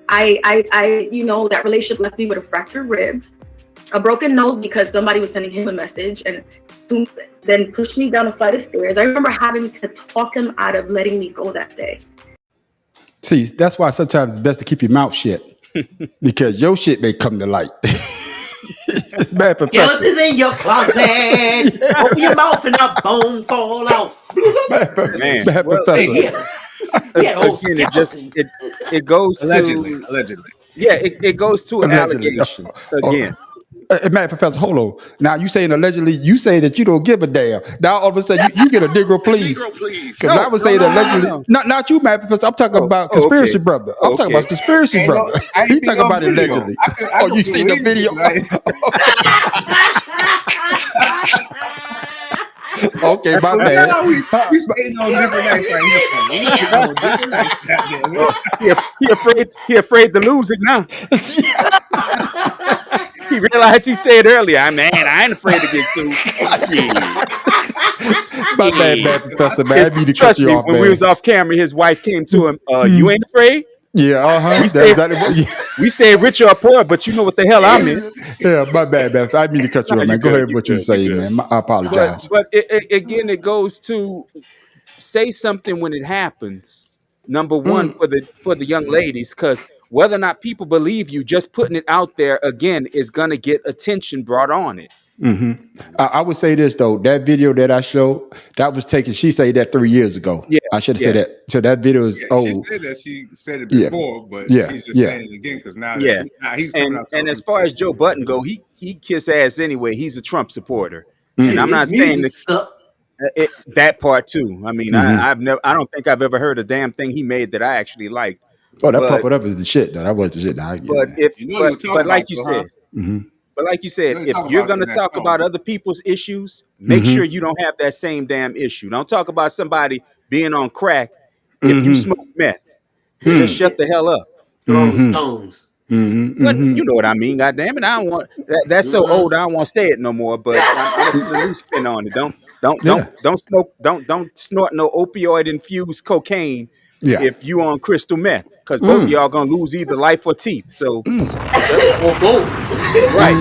That relationship left me with a fractured rib, a broken nose because somebody was sending him a message, and then pushed me down a flight of stairs. I remember having to talk him out of letting me go that day. See, that's why sometimes it's best to keep your mouth shut, because your shit may come to light. Bad professor. Skeletons in your closet. Open your mouth and a bone fall out. Man, Bad well, professor. again, it goes Allegedly. to it goes to Allegedly. allegations Oh, again. Mad professor, hold on. Now you saying allegedly, you say that you don't give a damn. Now all of a sudden you get a Negro please. Because I would say that allegedly, not you, Mad professor. I'm talking about conspiracy okay. brother. I'm talking about conspiracy Ain't brother. I ain't He's seen talking no about video. allegedly. I You see the believe video? Okay, my Well, bad. no, we skating on different nights right here. We skating on different nights. Goddamn it. He afraid to lose it now. He realized he said earlier, I ain't afraid to get sued. My bad, Mad professor, man. I need to cut Trust you me, off, when man. we was off camera, his wife came to him, you ain't afraid? Yeah, We That's said, exactly what. we said rich or poor, but you know what the hell I meant. Yeah, my bad, man. I need to cut you No, off, you man. Go good, ahead with you what you good, you say, good. man. I apologize. But again, it goes to say something when it happens. Number one for the young ladies, because whether or not people believe you, just putting it out there again is gonna get attention brought on it. I would say this though, that video that I showed, that was taken. She said that 3 years ago. Yeah, I should have yeah, said that. So that video is Yeah, she old. said that she said it Yeah, before, but yeah, she's just yeah. saying it again because yeah. now he's coming out And talking as far as shit. Joe Button go, he kiss ass anyway. He's a Trump supporter, and Shit, I'm his not saying music suck. that part too. I mean, I don't think I've ever heard a damn thing he made that I actually liked. Oh, that But pump it up is the shit though. That was the shit. Now, yeah. You know you were talking but about like it, you though, huh? said, Mm-hmm. You know you're if talking you're about it in gonna that talk song. about other people's issues, make Mm-hmm. sure you don't have that same damn issue. Don't talk about somebody being on crack if you Mm-hmm. smoke meth. Just shut the hell up. Throwing Mm-hmm. stones. Mm-hmm. But Mm-hmm. you know what I mean. God damn it, I don't want that. That's so old. I don't want to say it no more. But I'm gonna put a new spin on it. Yeah. Don't smoke. Don't snort no opioid infused cocaine Yeah. if you on crystal meth, because both of y'all gonna lose either life or teeth. So just Or both. right.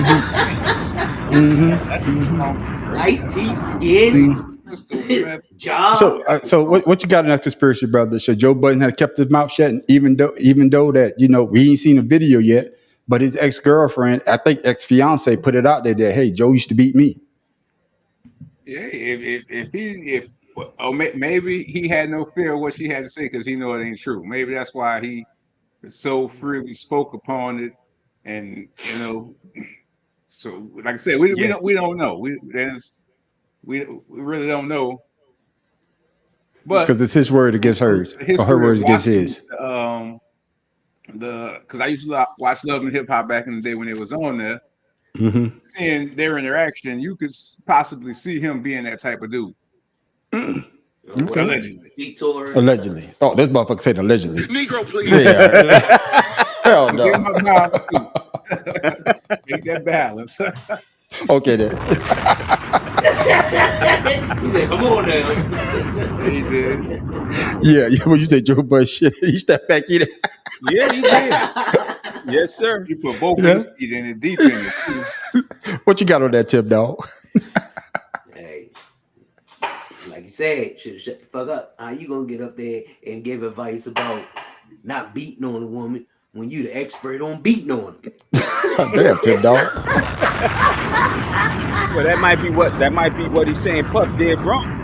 That's some strong shit right Light there. teeth, skin, Crystal meth. jaw. So what you got in that conspiracy, brother? So Joe Budden had kept his mouth shut, and even though that we ain't seen a video yet, but his ex girlfriend, I think ex fiance, put it out there that hey, Joe used to beat me. Yeah, maybe he had no fear of what she had to say because he know it ain't true. Maybe that's why he so freely spoke upon it, and so like I said, we Yeah. don't know. We really don't know. But Because it's his word against hers, the or her history of words against watching his. because I used to watch Love and Hip Hop back in the day when it was on there. Mm-hmm. Seeing their interaction, you could possibly see him being that type of dude. Okay. Allegedly. Oh, this motherfucker said allegedly. Negro, please. Yeah. Hell Give no. him a balance too. Make that balance. Okay then. He said, "Come on now." He did. Yeah. When you say Joe Budden shit, he stepped back in. Yeah, he did. Yes, sir. He put both of his feet in it, deep in it. Too. What you got on that tip, dog? Hey, like you said, should shut the fuck up. How you gonna get up there and give advice about not beating on a woman when you the expert on beating on them? Damn, tip, dog. Well, that might be what he's saying. Puff did wrong.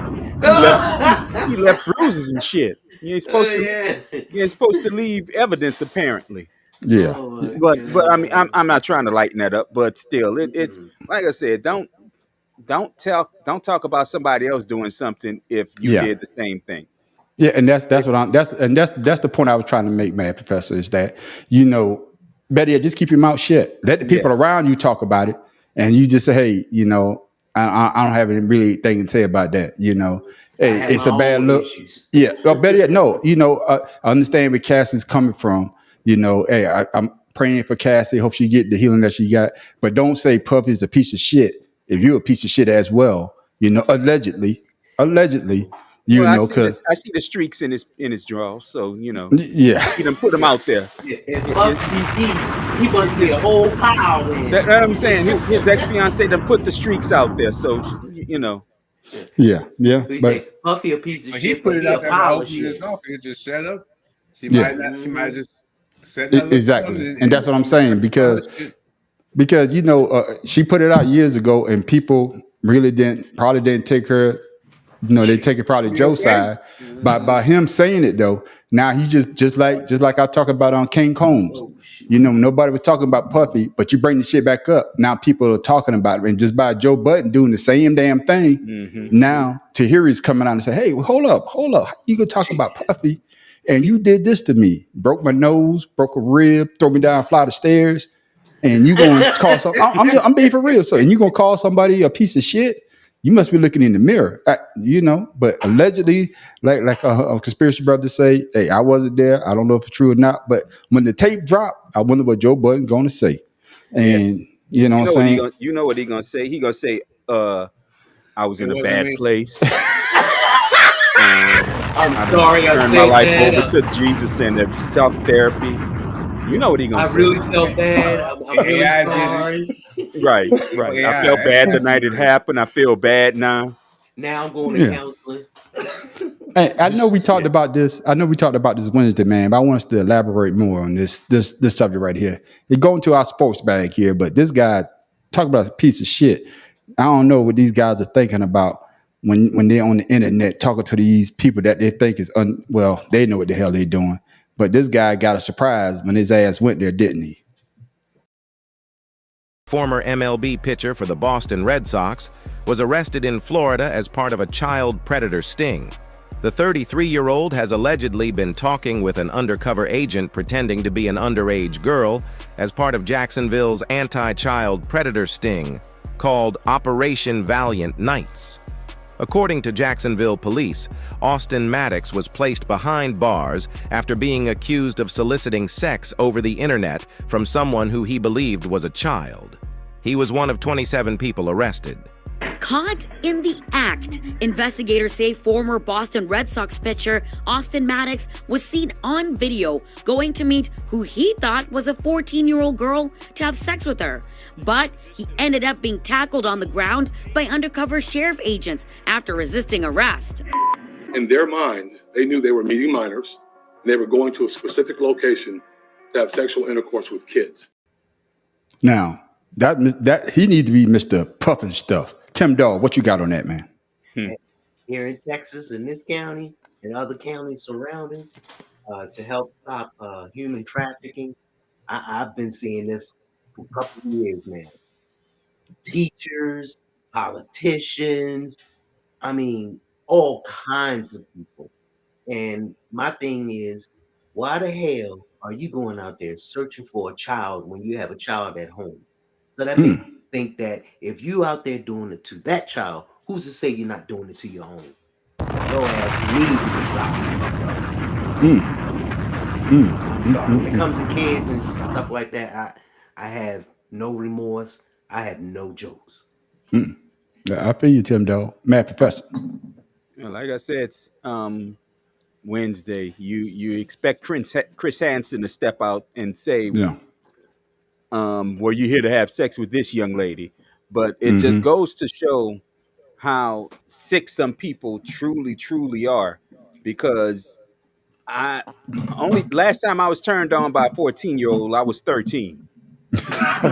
He left bruises and shit. You ain't supposed to. Yeah. You ain't supposed to leave evidence, apparently. Yeah. Oh my But I mean, God. I'm not trying to lighten that up. But still, it's like I said. Don't talk about somebody else doing something if you Yeah. did the same thing. Yeah, and that's the point I was trying to make, man, Professor, is that better yet, just keep your mouth shut. Let the people around you talk about it, and you just say, hey, I don't have any really thing to say about that. Hey, it's a bad look. Issues. Yeah, or better yet, no. I understand where Cassie's coming from. Hey, I'm praying for Cassie. Hope she get the healing that she got. But don't say Puff is a piece of shit if you're a piece of shit as well. Allegedly. Well, Because I see the streaks in his drawers, so yeah. he done put them out there. If Puff he must be a whole pile in. That's what I'm saying. His ex-fiance done put the streaks out there, so Yeah. He But say Puffy a piece of But shit, he put but it he a out there by pile of opening his shit. mouth. He just shut up. She Yeah. might not. She might just set that exactly. And that's what I'm saying, because because she put it out years ago, and people really probably didn't take her. They take it probably Joe's side. By him saying it though, now he just like I talk about on King Combs. Oh, shit. Nobody was talking about Puffy, but you bring the shit back up. Now people are talking about it, and just by Joe Budden doing the same damn thing. Now Tahiri's coming out and say, "Hey, hold up, how you gonna talk about Puffy? And you did this to me, broke my nose, broke a rib, throw me down a flight of stairs, and you gonna call some? I'm being for real, so and you gonna call somebody a piece of shit?" You must be looking in the mirror, But allegedly, like a conspiracy brother say, "Hey, I wasn't there. I don't know if it's true or not." But when the tape dropped, I wonder what Joe Budden's going to say. And you know what I'm saying? You know what he gonna say? He gonna say, "I was in a wasn't bad me." place. I'm sorry I turned said my life that. over to Jesus and the self therapy." You know what he gonna I say? really felt bad. I'm really AI did it. sorry. Right. Yeah, I felt bad the night it happened. I feel bad now. Now I'm going to counseling. Hey, I know we talked about this. Wednesday, man. But I want us to elaborate more on this subject right here. It go into our sports bag here, but this guy talk about a piece of shit. I don't know what these guys are thinking about when they're on the internet talking to these people that they think is they know what the hell they're doing. But this guy got a surprise when his ass went there, didn't he? Former MLB pitcher for the Boston Red Sox, was arrested in Florida as part of a child predator sting. The 33-year-old has allegedly been talking with an undercover agent pretending to be an underage girl as part of Jacksonville's anti-child predator sting called Operation Valiant Nights. According to Jacksonville police, Austin Maddox was placed behind bars after being accused of soliciting sex over the internet from someone who he believed was a child. He was one of 27 people arrested. Caught in the act, investigators say former Boston Red Sox pitcher Austin Maddox was seen on video going to meet who he thought was a 14-year-old girl to have sex with her. But he ended up being tackled on the ground by undercover sheriff agents after resisting arrest. In their minds, they knew they were meeting minors, and they were going to a specific location to have sexual intercourse with kids. Now, that he needs to be Mr. Puffin stuff. Tim Dawg, what you got on that, man? Here in Texas, in this county, and other counties surrounding, to help stop human trafficking, I've been seeing this for a couple of years now. Teachers, politicians, all kinds of people. And my thing is, why the hell are you going out there searching for a child when you have a child at home? So that makes me think that if you out there doing it to that child, who's to say you're not doing it to your own? Your ass need to be locked the fuck up. I'm sorry. When it comes to kids and stuff like that, I have no remorse. I have no jokes. I feel you, Tim Dawg. Mad Professor. Like I said, it's, Wednesday, you expect Chris Hansen to step out and say, were you here to have sex with this young lady? But it just goes to show how sick some people truly are, because last time I was turned on by a 14-year-old, I was 13. So, I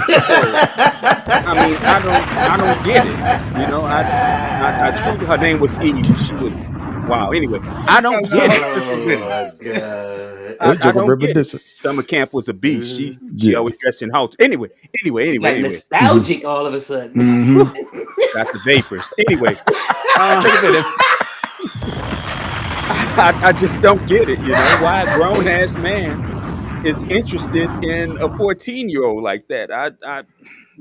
don't get it. I truly, her name was Eve. She was wow. Anyway, I don't get it. I don't get it. Summer camp was a beast. She always dressed in house. Anyway. Nostalgic all of a sudden. Got the vapors. Anyway, I just don't get it. Why a grown ass man is interested in a 14-year-old like that.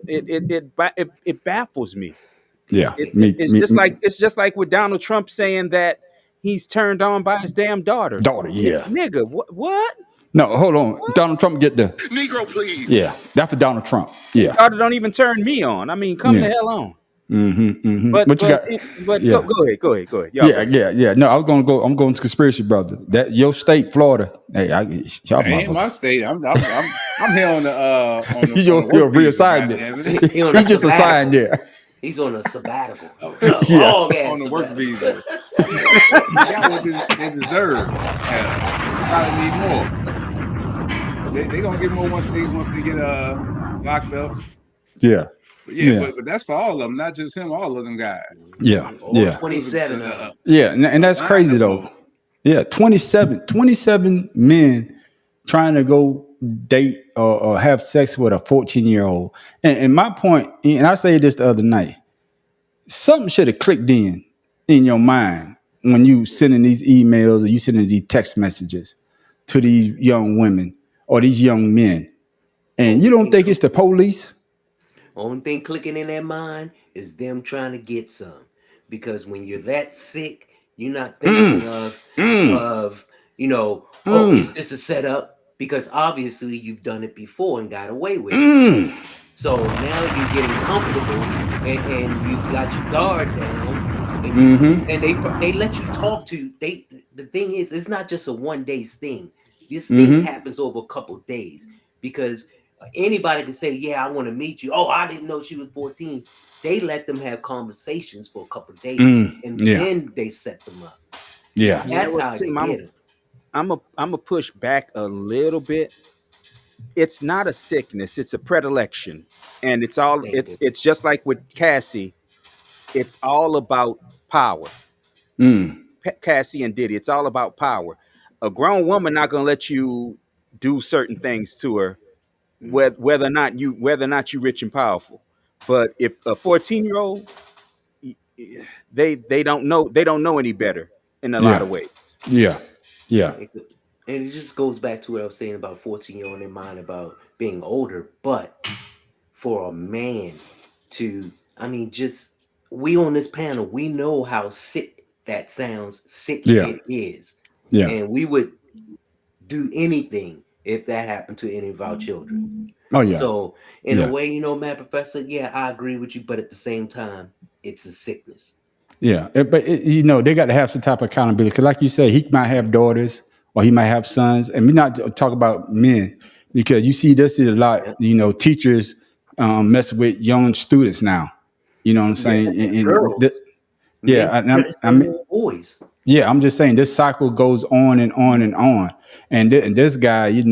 It baffles me. Yeah, it's just like with Donald Trump saying that he's turned on by his damn daughter. Nigga, what? No, hold on. What? Donald Trump get the Negro, please. Yeah, that's for Donald Trump. Yeah, his daughter don't even turn me on. Come the hell on. But go ahead. Yeah. No, I was gonna go. I'm going to conspiracy brother. That your state, Florida. Hey, y'all ain't my state. I'm here on the. You're reassigned. He's just assigned there. He's on a sabbatical. On the work visa. They got what they deserve. Probably need more. They gonna get more once they get locked up. Yeah. But yeah, Yeah. but that's for all of them, not just him. All of them guys. Yeah. All Yeah. 27 of them. Yeah. And that's crazy lineup though. of- Yeah. 27 men trying to go date or have sex with a 14-year-old. And my point, and I said this the other night, something should have clicked in your mind when you sending these emails or you sending these text messages to these young women or these young men. And you don't think it's the police? Only thing clicking in their mind is them trying to get some. Because when you're that sick, you're not thinking of is this a setup? Because obviously you've done it before and got away with it. So now you're getting comfortable and you got your guard down, and they let you talk to they. The thing is, it's not just a 1 day thing. This thing happens over a couple days because anybody can say, "Yeah, I want to meet you." Oh, I didn't know she was 14. They let them have conversations for a couple of days, and then they set them up. Yeah. That's how Tim, they get them. I'm a push back a little bit. It's not a sickness; it's a predilection, and it's just like with Cassie. It's all about power. Cassie and Diddy. It's all about power. A grown woman not gonna let you do certain things to her, whether or not you rich and powerful. But if a 14-year-old, they don't know any better in a lot of ways. Yeah. Yeah. And it just goes back to what I was saying about 14-year-old in their mind about being older. But for a man to, just we on this panel, we know how sick that sounds, sick it is. Yeah. And we would do anything if that happened to any of our children. Oh yeah. So in a way, Mad Professor, yeah, I agree with you, but at the same time, it's a sickness. Yeah, but they got to have some type of accountability. Because, like you say, he might have daughters or he might have sons, and we're not talk about men because you see this is a lot. Teachers mess with young students now. You know what I'm saying? Girls, boys. Yeah, I'm just saying this cycle goes on and on and on. And this guy, he's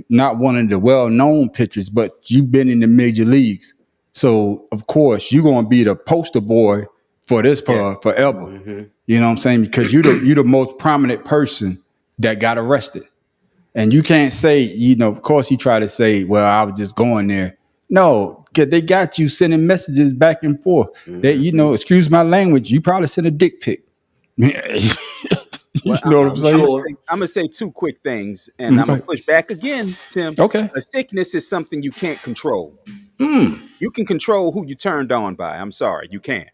not one of the well-known pitchers, but you've been in the major leagues. So, of course, you're going to be the poster boy for this forever. You know what I'm saying? Because you're the most prominent person that got arrested. And you can't say, of course he tried to say, well, I was just going there. No, because they got you sending messages back and forth. They, excuse my language, you probably sent a dick pic. Well, what I'm saying? I'm gonna say two quick things, and I'm gonna push back again, Tim. Okay. A sickness is something you can't control. You can control who you turned on by. I'm sorry, you can't.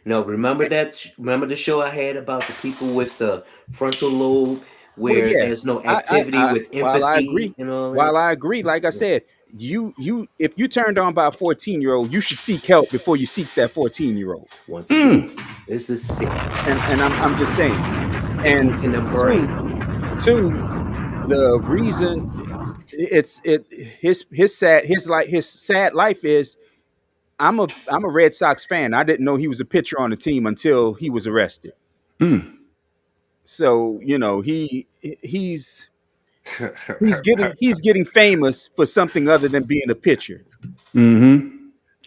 No, remember the show I had about the people with the frontal lobe where there's no activity with empathy. While I agree, like I said, if you turned on by a 14-year-old, you should seek help before you seek that 14-year-old. Once again, this is sick. And I'm just saying. And in the brain. Two, the reason his sad life is I'm a Red Sox fan. I didn't know he was a pitcher on the team until he was arrested. So he's getting famous for something other than being a pitcher.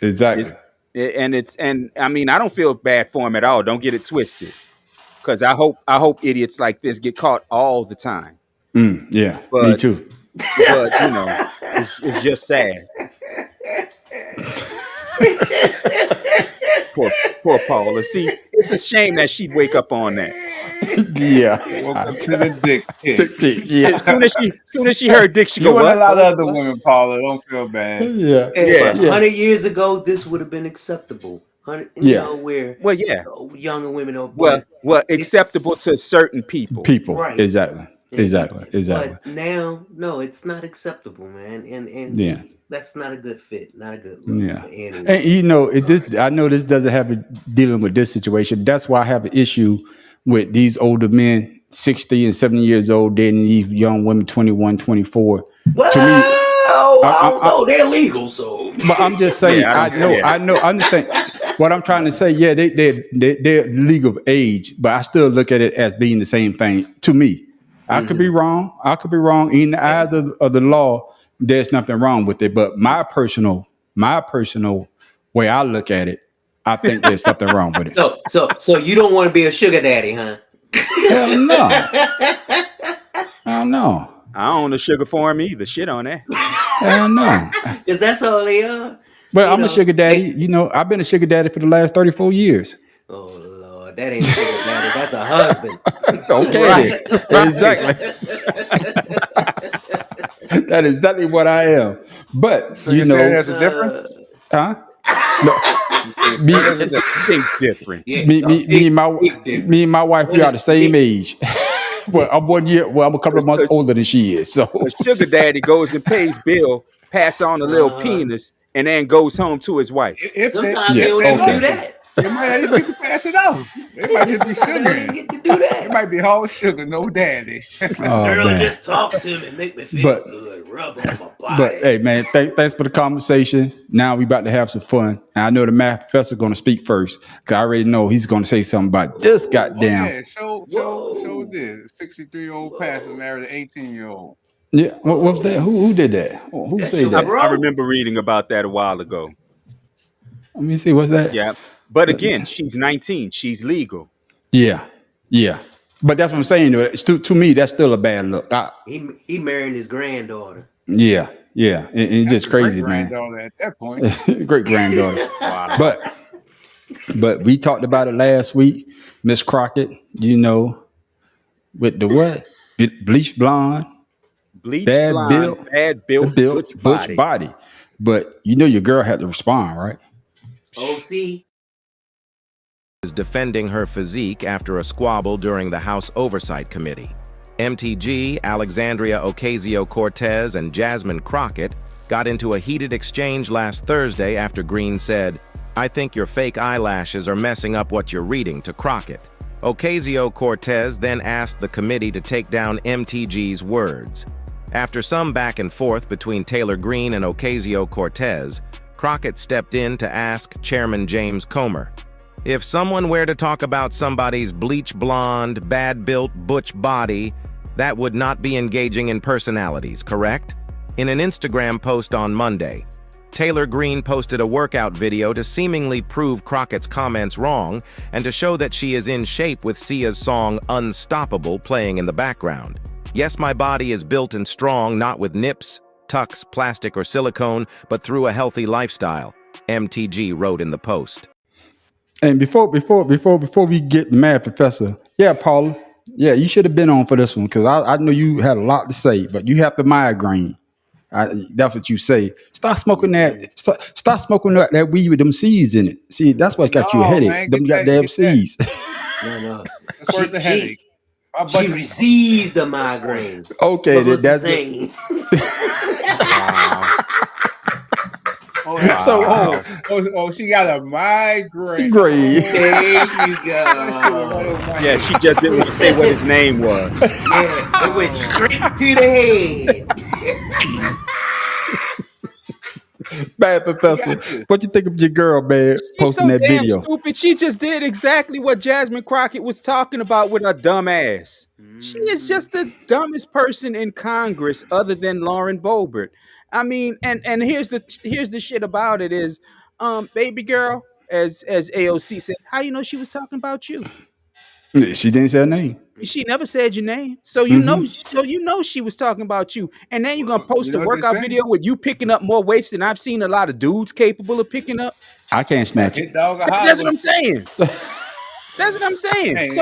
Exactly. And I mean, I don't feel bad for him at all. Don't get it twisted. Because I hope idiots like this get caught all the time. Yeah, me too. But it's just sad. Poor Paula. See, it's a shame that she'd wake up on that. Yeah. Welcome to the dick pic. Yeah. As soon as she heard dick, she You go, and what? a lot of other women, Paula. Don't feel bad. Yeah. But 100 years ago, this would have been acceptable. Where younger women are acceptable to certain people. Right. Exactly. But now, no, it's not acceptable, man. And that's not a good fit. Not a good look. Yeah. And I know this doesn't have dealing with this situation. That's why I have an issue with these older men, 60 and 70 years old, dating these young women, 21, 24. Well, to me, I don't know. They're legal, so. But I'm just saying, I know. I'm just saying. What I'm trying to say, they're legal age, but I still look at it as being the same thing to me. I could be wrong. In the eyes of the law, there's nothing wrong with it. But my personal way I look at it, I think there's something wrong with it. So you don't want to be a sugar daddy, huh? Hell no. Hell no. I don't own a sugar farm either. Shit on that. Hell no. Because that's all they are. But I'm a sugar daddy. I've been a sugar daddy for the last 34 years. Oh, Lord. That ain't a sugar daddy. That's a husband. Okay. Right. Exactly. That is exactly what I am. But, So you say there's a difference? Huh? There's a big difference. Me and my wife, we are the same age. Well, I'm 1 year. Well, I'm a couple of months older than she is. So the sugar daddy goes and pays bill, pass on a little penis, and then goes home to his wife. Sometimes they don't even do that. They might not even get to pass it out. They might just be sugar. They don't get to do that. It might be all sugar, no daddy. Girl, just talk to me, make me feel good, rub on my body. But hey, man, thanks for the conversation. Now we about to have some fun. And I know the math professor going to speak first because I already know he's going to say something about this goddamn. Yeah, show did. 63-year-old pastor married an 18-year-old. Yeah, what was that? Who did that? Who said that? I remember reading about that a while ago. Let me see. What's that? Yeah, but again, she's 19. She's legal. Yeah. But that's what I'm saying. To me, that's still a bad look. He married his granddaughter. Yeah. It's just crazy, man. At that point, great granddaughter. Wow. But we talked about it last week, Miss Crockett. With the what? Bleach blonde. Bad built, butch body. But your girl had to respond, right? OC is defending her physique after a squabble during the House Oversight Committee. MTG, Alexandria Ocasio-Cortez, and Jasmine Crockett got into a heated exchange last Thursday after Green said, "I think your fake eyelashes are messing up what you're reading," to Crockett. Ocasio-Cortez then asked the committee to take down MTG's words. After some back and forth between Taylor Greene and Ocasio-Cortez, Crockett stepped in to ask Chairman James Comer, "If someone were to talk about somebody's bleach blonde, bad-built butch body, that would not be engaging in personalities, correct?" In an Instagram post on Monday, Taylor Greene posted a workout video to seemingly prove Crockett's comments wrong and to show that she is in shape with Sia's song Unstoppable playing in the background. "Yes, my body is built and strong, not with nips, tucks, plastic, or silicone, but through a healthy lifestyle," MTG wrote in the post. And before we get the mad professor, Paula, you should have been on for this one because I know you had a lot to say, but you have the migraine. That's what you say. Stop smoking that. Stop smoking that weed with them seeds in it. See, that's what got you a headache. Man, them goddamn seeds. No. It's worth the headache. She received the migraine. Okay, that's the thing. She got a migraine. Great. There you go. Yeah, she just didn't want to say what his name was. Yeah, it went straight to the head. Bad professor, what you think of your girl, man, posting that video? Stupid. She just did exactly what Jasmine Crockett was talking about with her dumb ass. She is just the dumbest person in Congress, other than Lauren Boebert. I mean, and here's the shit about it is, baby girl, as AOC said, how you know she was talking about you? She didn't say her name. She never said your name, so you know she was talking about you. And then you're gonna post a workout video with you picking up more weights than I've seen a lot of dudes capable of picking up. I can't snatch it. That's what I'm saying. That's what I'm saying. Hey, so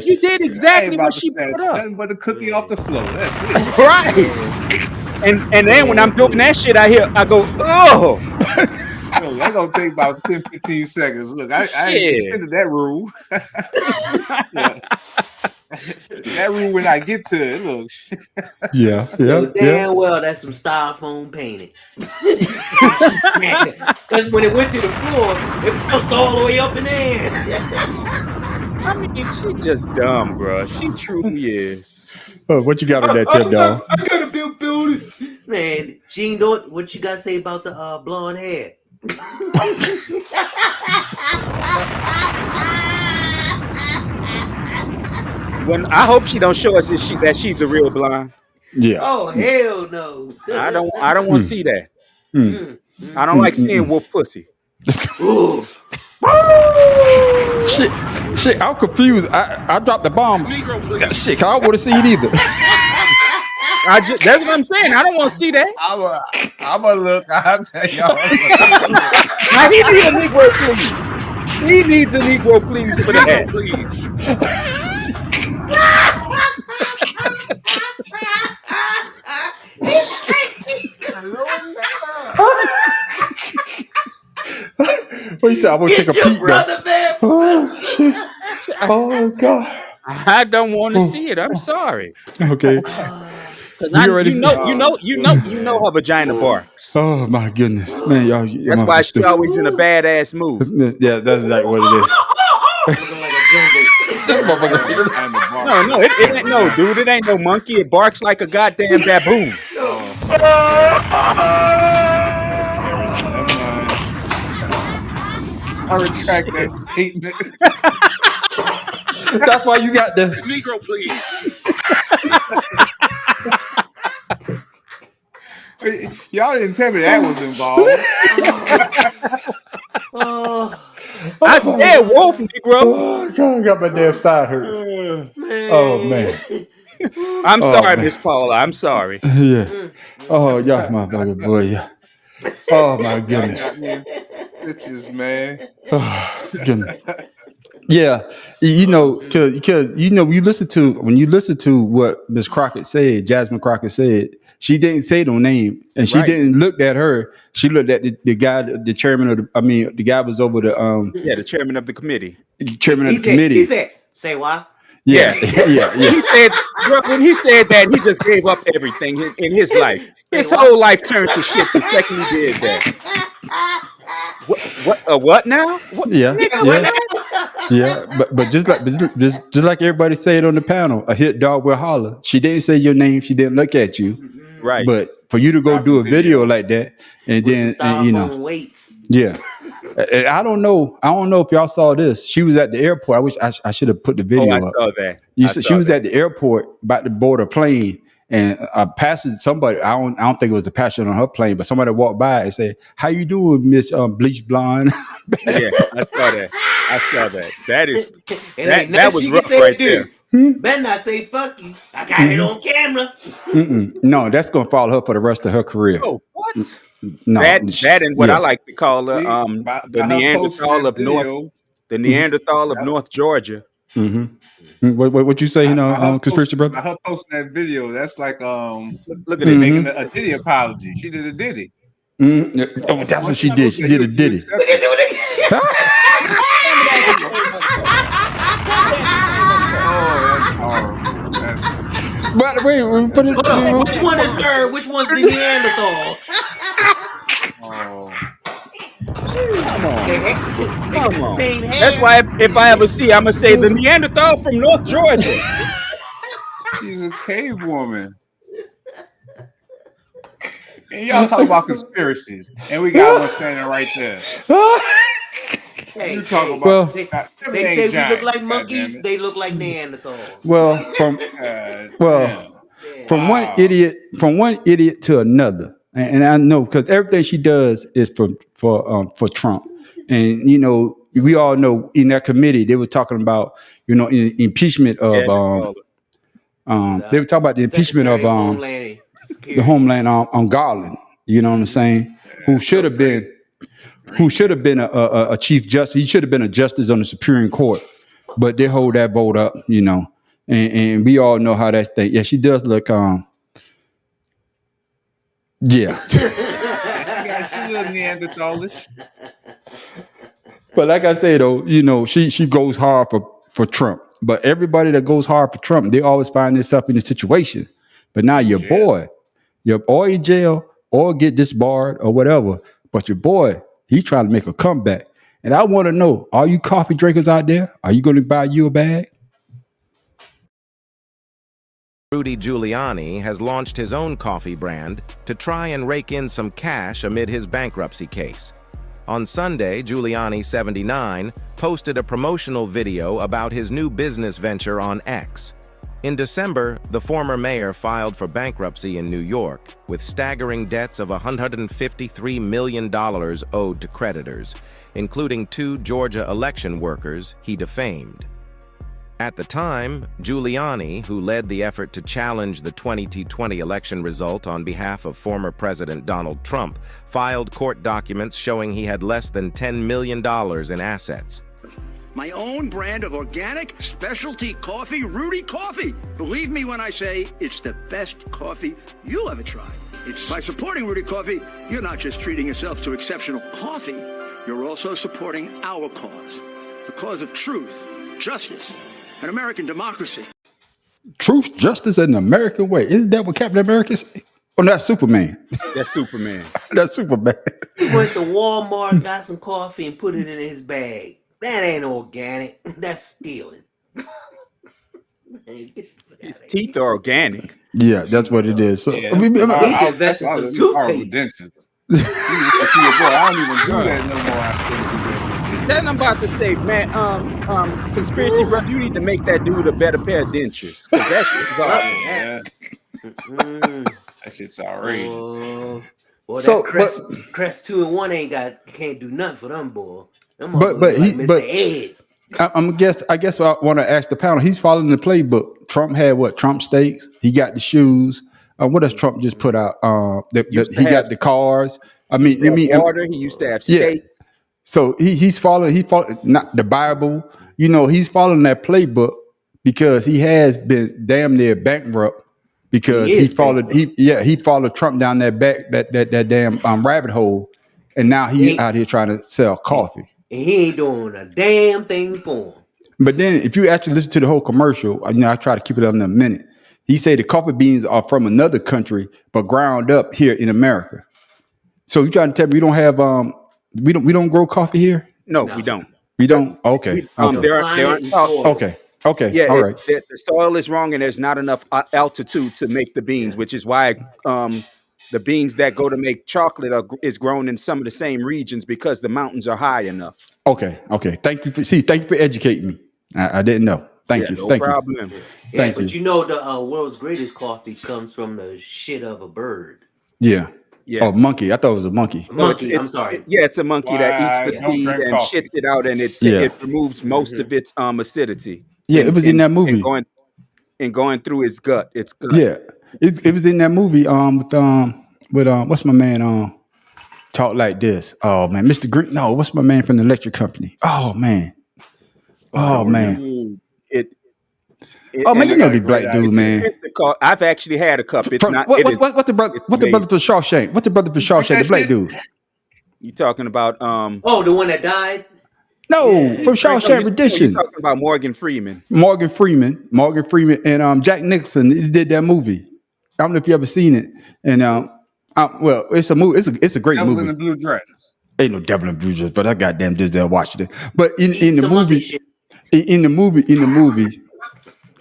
you did exactly what she put up. Nothing but a cookie off the floor. That's it. Right. And then when I'm doing that shit, I go, oh. That's gonna take about 10-15 seconds. Look, I extended that rule. That rule when I get to it, look. Yeah. Damn well, that's some styrofoam painting. Because when it went to the floor, it bounced all the way up in there. I mean, she just dumb, bro. She truly is. What you got on that tip, dog? I got a build. Man, she ain't know what you got to say about the blonde hair. When I hope she don't show us that she's a real blonde. Yeah. Oh hell no! I don't want to see that. I don't like seeing wolf pussy. Shit, I'm confused. I dropped the bomb. Shit, 'cause I would have seen it either. That's what I'm saying. I don't want to see that. I'm gonna look. I'll tell y'all. Now he needs a Negro please. He needs a Negro please for the head. Please. What you said? I want to take a Your peek. brother, man. Oh shit! Oh god. I don't want to see it. I'm sorry. Okay. Because you know her vagina barks. Oh my goodness, man, y'all. That's why she's always in a badass mood. Yeah, that's exactly what it is. Looking like a jungle. No, it ain't no dude. It ain't no monkey. It barks like a goddamn baboon. I retract that statement. That's why you got the Negro, please. Y'all didn't tell me that was involved. I said wolf, Negro. Oh god, I got my damn side hurt. Oh man. I'm sorry, Miss Paula. I'm sorry. Yeah. Oh yeah, my boy. Yeah. Oh my goodness. Bitches, man. Oh, goodness. Yeah, you know, because you know, when you listen to what Miss Crockett said, Jasmine Crockett said, she didn't say no name, and she didn't look at her. She looked at the guy, the chairman of the guy was over the the chairman of the committee. Chairman of the committee. He said, "Say what?" Yeah. He said, when he said that, he just gave up everything in his life. His whole life turned to shit the second he did that. What now? What? Yeah. But just like everybody said on the panel, a hit dog will holler. She didn't say your name. She didn't look at you. Right. But for you to go do a video like that, and then you know, weights. yeah. And I don't know if y'all saw this. She was at the airport. I wish I should have put the video up. Saw that. She was at the airport about to board a plane, and a passenger, somebody, I don't think it was the passenger on her plane, but somebody walked by and said, "How you doing, Miss Bleach Blonde?" Yeah, I saw that. That was rough right there. Better not say fuck you. I got it on camera. No, that's gonna follow her for the rest of her career. Oh, what? No, that and what I like to call her, the Neanderthal of North Georgia. Mm-hmm. What you say? You know, conspiracy brother. Her posting that video. That's like look at it, making a Diddy apology. She did a Diddy. Mm-hmm. Oh, that's what she did. She did a Diddy. But wait, put it. Which one is her? Which one's the Neanderthal? Come on. That's why if I ever see, I'm gonna say the Neanderthal from North Georgia. She's a cave woman. And y'all talk about conspiracies, and we got one standing right there. You talk about they say we look like monkeys. They look like Neanderthals. Well, from one idiot to another, and I know because everything she does is for Trump, and you know we all know in that committee they were talking about impeachment of they were talking about the impeachment of the Homeland on Garland. You know what I'm saying? Who should have been a chief justice? He should have been a justice on the Supreme Court, but they hold that vote up. You know, and we all know how that thing. Yeah, she does look yeah. She look Neanderthalish. But like I say though, you know, she goes hard for Trump. But everybody that goes hard for Trump, they always find themselves in a situation. But now your boy in jail or get disbarred or whatever. But your boy, he trying to make a comeback. And I want to know, are you coffee drinkers out there? Are you going to buy you a bag? Rudy Giuliani has launched his own coffee brand to try and rake in some cash amid his bankruptcy case. On Sunday, Giuliani, 79, posted a promotional video about his new business venture on X. In December, the former mayor filed for bankruptcy in New York, with staggering debts of $153 million owed to creditors, including 2 Georgia election workers he defamed. At the time, Giuliani, who led the effort to challenge the 2020 election result on behalf of former President Donald Trump, filed court documents showing he had less than $10 million in assets. My own brand of organic specialty coffee, Rudy Coffee. Believe me when I say it's the best coffee you'll ever try. It's by supporting Rudy Coffee, you're not just treating yourself to exceptional coffee, you're also supporting our cause, the cause of truth, justice, and American democracy. Truth, justice, and the American way. Isn't that what Captain America say? Oh, that's Superman. That's Superman. That's Superman. He went to Walmart, got some coffee, and put it in his bag. That ain't organic. That's stealing. His teeth are organic. Yeah, that's what it is. So, Yeah. I mean, I invested some was toothpaste. dentures. I don't even do that no more. I still do that. Then I'm about to say, man, conspiracy brother, you need to make that dude a better pair of dentures. Cause that shit's Yeah. That shit's outrageous. Boy, So, that Crest 2-in-1 can't do nothing for them, boy. Them But motherfuckers like Mr. Ed. I guess I want to ask the panel. He's following the playbook. Trump had what? Trump steaks. He got the shoes. What does Trump just put out? He got the cars. water. He used to have steak. Yeah. So he's following. He followed not the Bible. You know, he's following that playbook because he has been damn near bankrupt because he followed. He followed Trump down that damn rabbit hole, and now he's out here trying to sell coffee. And he ain't doing a damn thing for him. But then if you actually listen to the whole commercial, I try to keep it under a minute. He said the coffee beans are from another country, but ground up here in America. So you trying to tell me we don't have we don't grow coffee here? No, we don't. We don't. Okay. There aren't. Okay. Yeah, all right. The soil is wrong, and there's not enough altitude to make the beans, which is why the beans that go to make chocolate is grown in some of the same regions because the mountains are high enough. Okay. Thank you for educating me. I didn't know. Thank you. No Thank problem. you. Yeah, Thank but you know the world's greatest coffee comes from the shit of a bird. Yeah. Yeah. Oh, monkey. I thought it was a monkey. Monkey. I'm sorry. Yeah, it's a monkey that eats the Don't seed drink and coffee. shits it out, and it removes most of its acidity. Yeah, it was in that movie. And going through his gut. It's gut. Yeah, it was in that movie. With what's my man? Talk like this. Oh man, Mr. Green. No, what's my man from the electric company? Oh man. Oh man, you know the black dude, man. I've actually had a cup. It's not. What the brother for Shawshank? What's the brother for Shawshank? The black dude. You talking about Oh, the one that died? No, from Shawshank Redemption. You're talking about Morgan Freeman. Morgan Freeman, and Jack Nicholson. He did that movie. I don't know if you ever seen it. And well, it's a movie. It's a great Devil movie. in the Blue Dress. Ain't no devil in blue dress, but I goddamn just there watching it. But in the movie,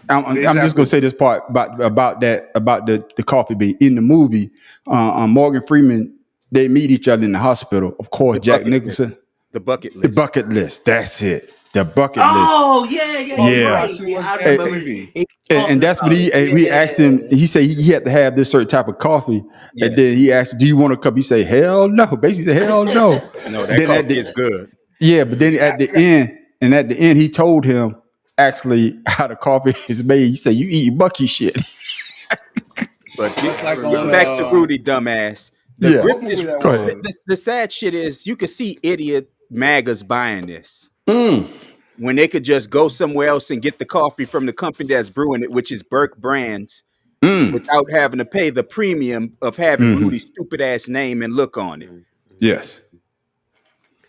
I'm just gonna say this part about the coffee bean. In the movie, Morgan Freeman, they meet each other in the hospital. Of course, Jack Nicholson. The bucket list. The bucket list. That's it. The bucket list. Oh yeah. Right. I remember. And that's what we asked him. He said he had to have this certain type of coffee. Yeah. And then he asked, "Do you want a cup?" He said, "Hell no." Basically, said, "Hell no." No, that coffee is good. Yeah, but then at the end, he told him actually how the coffee is made. He said, "You eat mucky shit." But just like back to Rudy, dumbass. The sad shit is you could see idiot MAGAs buying this. When they could just go somewhere else and get the coffee from the company that's brewing it, which is Burke Brands, without having to pay the premium of having Rudy's stupid ass name and look on it. Yes.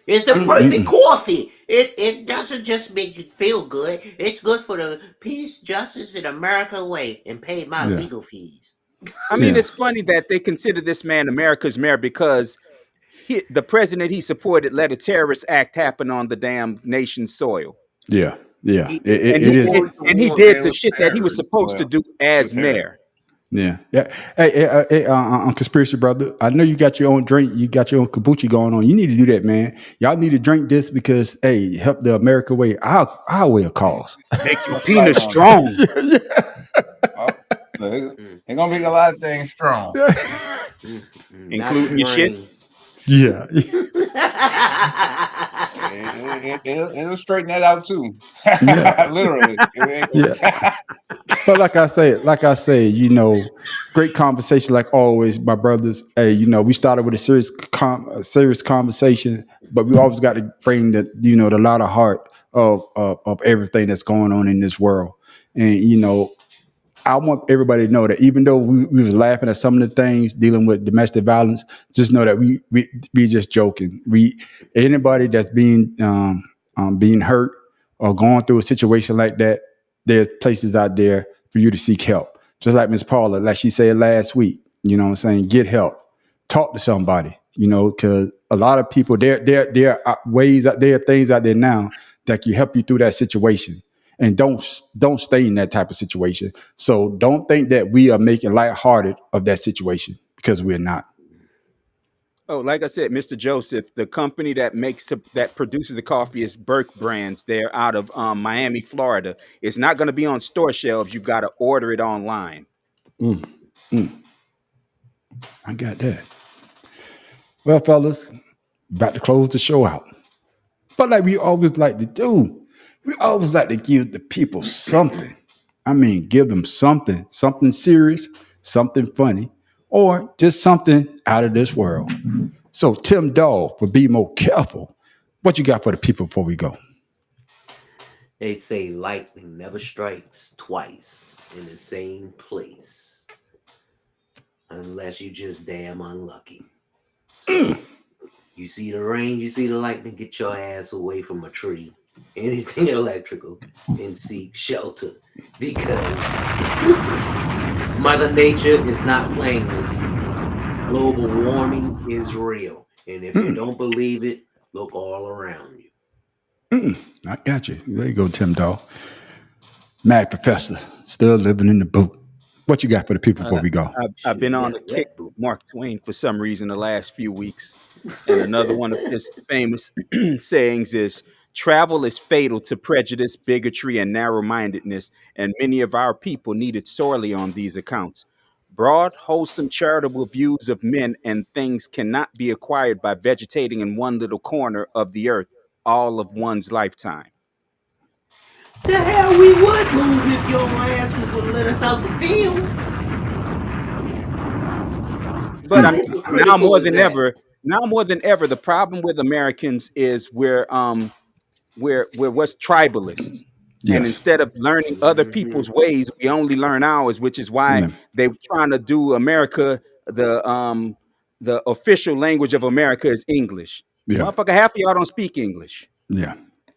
It's the perfect coffee. It doesn't just make you feel good. It's good for the peace, justice, and America way, and pay my legal fees. I mean, it's funny that they consider this man America's mayor because the president he supported let a terrorist act happen on the damn nation's soil. Yeah. It is. And he did the shit that he was supposed to do as mayor. Yeah. Hey, conspiracy brother. I know you got your own drink. You got your own kombucha going on. You need to do that, man. Y'all need to drink this because, help the America way. Our way of cause. Make you penis strong. Oh, look, they're gonna make a lot of things strong. Including your shit. Yeah. It'll straighten that out too. Yeah. Literally. Yeah. But like I say, great conversation like always, my brothers. Hey, we started with a serious conversation, but we always got to bring the lot of heart of everything that's going on in this world. And I want everybody to know that even though we was laughing at some of the things dealing with domestic violence, just know that we just joking. Anybody that's being hurt or going through a situation like that, there's places out there for you to seek help. Just like Miss Paula, like she said last week, you know what I'm saying? Get help. Talk to somebody, because a lot of people, there are ways out there, things out there now that can help you through that situation. And don't stay in that type of situation. So don't think that we are making lighthearted of that situation, because we're not. Oh, like I said, Mr. Joseph, the company that produces the coffee is Burke Brands. They're out of Miami, Florida. It's not going to be on store shelves. You've got to order it online. I got that. Well, fellas, about to close the show out. But like we always like to do, we always like to give the people something. I mean, give them something serious, something funny, or just something out of this world. So, Tim Dahl, for Be More Careful, what you got for the people before we go? They say lightning never strikes twice in the same place unless you just damn unlucky. So you see the rain, you see the lightning, get your ass away from a tree, anything electrical, and seek shelter, because Mother Nature is not playing this season. Global warming is real, and if you don't believe it, look all around you. I got you. There you go, Tim Dahl. Mad Professor, still living in the boot. What you got for the people before we go? I've been on a That kick wet boot. with Mark Twain for some reason the last few weeks. And another one of his famous sayings is, travel is fatal to prejudice, bigotry, and narrow mindedness, and many of our people need it sorely on these accounts. Broad, wholesome, charitable views of men and things cannot be acquired by vegetating in one little corner of the earth all of one's lifetime. The hell we would move if your asses would let us out the field. But How I mean, hypocritical is that? now more than ever, the problem with Americans is we're what's tribalist. And Yes. instead of learning other people's ways, we only learn ours, which is why Yeah. they're trying to do America the official language of America is English. Yeah. Motherfucker, half of y'all don't speak English. Yeah.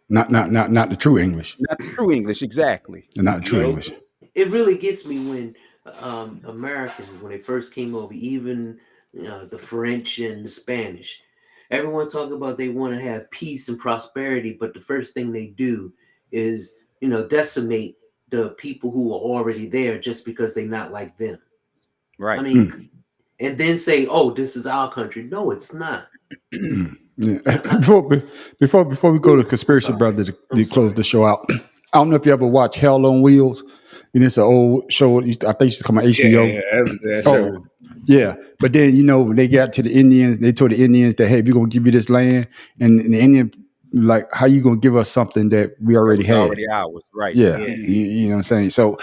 Not the true English. Not the true English, exactly. Not the true Yeah, English. it really gets me when Americans, when they first came over, even the French and the Spanish, everyone talk about they want to have peace and prosperity, but the first thing they do is decimate the people who are already there just because they're not like them. I Right. mean, and then say, "Oh, this is our country." No, it's not. Yeah. Before we go to Conspiracy sorry. Brother I'm to close sorry. the show out, I don't know if you ever watch Hell on Wheels. And it's an old show. I think it used to come on HBO. Yeah, that was a good Oh, show. yeah. But then, when they got to the Indians, they told the Indians that, hey, we're going to give you this land. And the Indian, like, how you going to give us something that we That already was had? already ours. Right. Yeah. Yeah. You know what I'm saying? So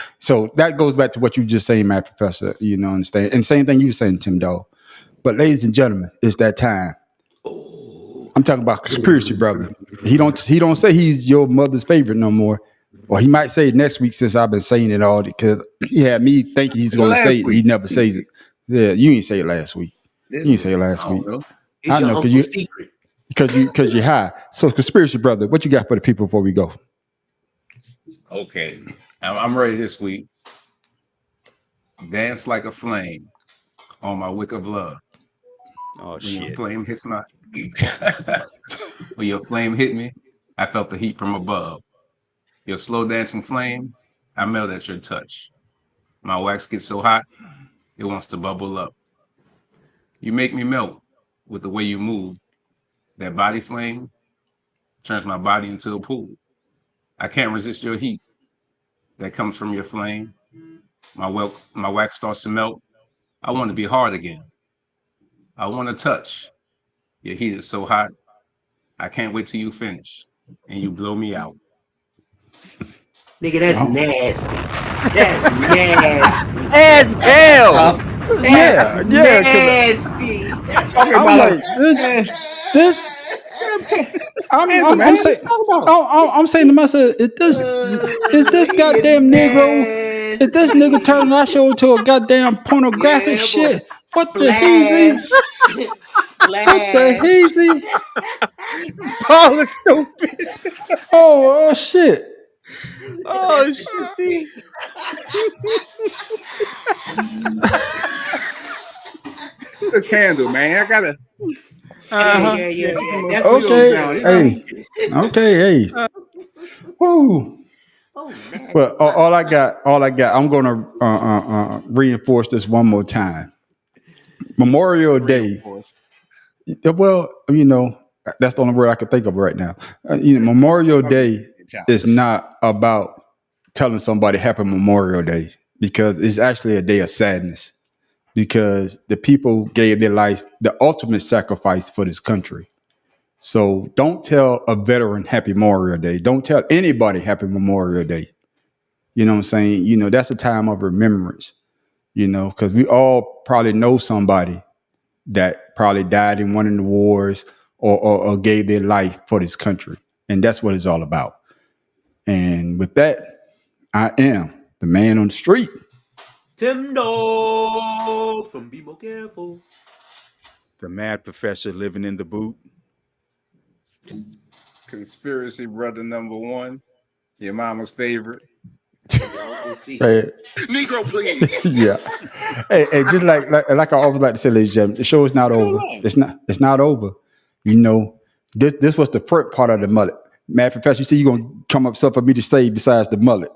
that goes back to what you just saying, Matt Professor, understand? And same thing you saying, Tim Dog. But ladies and gentlemen, it's that time. Oh. I'm talking about Conspiracy Brother. He don't say he's your mother's favorite no more. Or he might say it next week, since I've been saying it all, because he had me thinking he's going to say Last it. week. He never says it. Yeah, you didn't say it last week. You didn't say it I last week. don't know. It's I your know, uncle's secret. because you're high. So, Conspiracy Brother, what you got for the people before we go? Okay. I'm ready this week. Dance like a flame on my wick of love. Oh When your shit. flame hits my when your flame hit me, I felt the heat from above. Your slow dancing flame, I melt at your touch. My wax gets so hot, it wants to bubble up. You make me melt with the way you move. That body flame turns my body into a pool. I can't resist your heat that comes from your flame. My wax starts to melt. I want to be hard again. I want to touch. Your heat is so hot. I can't wait till you finish and you blow me out. Nigga, that's nasty. That's nasty. As hell. That's yeah, nasty. Talking I'm about like this. I'm saying, I'm saying to myself, is this He is goddamn Negro? Is this nigga turning our show to a goddamn pornographic Yeah, boy. shit? What the hazy? What the Splash. hazy? Paul is stupid. Oh shit! Oh shit. It's the candle, man. I gotta. Yeah. That's what she Okay, said, you know? hey. Woo. Oh, nasty. But all I got. I'm gonna reinforce this one more time. Memorial Day. Well, that's the only word I can think of right now. Memorial Day is not about telling somebody Happy Memorial Day, because it's actually a day of sadness, because the people gave their life, the ultimate sacrifice for this country. So don't tell a veteran Happy Memorial Day. Don't tell anybody Happy Memorial Day. You know what I'm saying? That's a time of remembrance, because we all probably know somebody that probably died in one of the wars or gave their life for this country. And that's what it's all about. And with that, I am the man on the street. Tim Dog from Be More Careful. The mad professor living in the boot. Conspiracy brother number one. Your mama's favorite. Hey. Negro, please. Yeah. Hey, just like I always like to say, ladies and gentlemen, the show is not over. It's not over. This was the front part of the mullet. Mad Professor, you see you're gonna come up with something for me to say besides the mullet.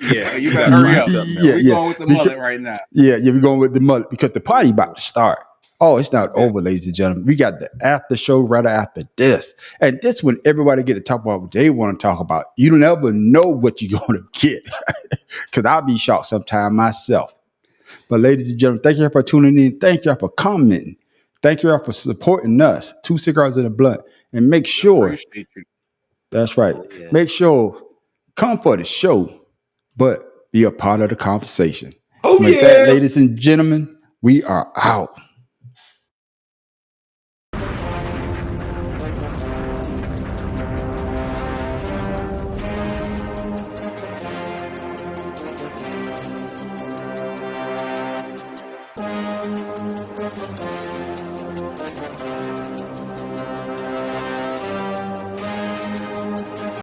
Yeah, you better hurry up. Yeah, We're going with the mullet right now. Yeah, we're going with the mullet because the party about to start. Oh, it's not over, ladies and gentlemen. We got the after show right after this. And this when everybody get to talk about what they want to talk about. You never know what you're going to get. Because I'll be shocked sometime myself. But ladies and gentlemen, thank you for tuning in. Thank you for commenting. Thank you for supporting us. 2 Cigars and a Blunt. And make sure. That's right. Oh, yeah. Make sure, come for the show, but be a part of the conversation. Oh, With yeah. that, ladies and gentlemen, we are out.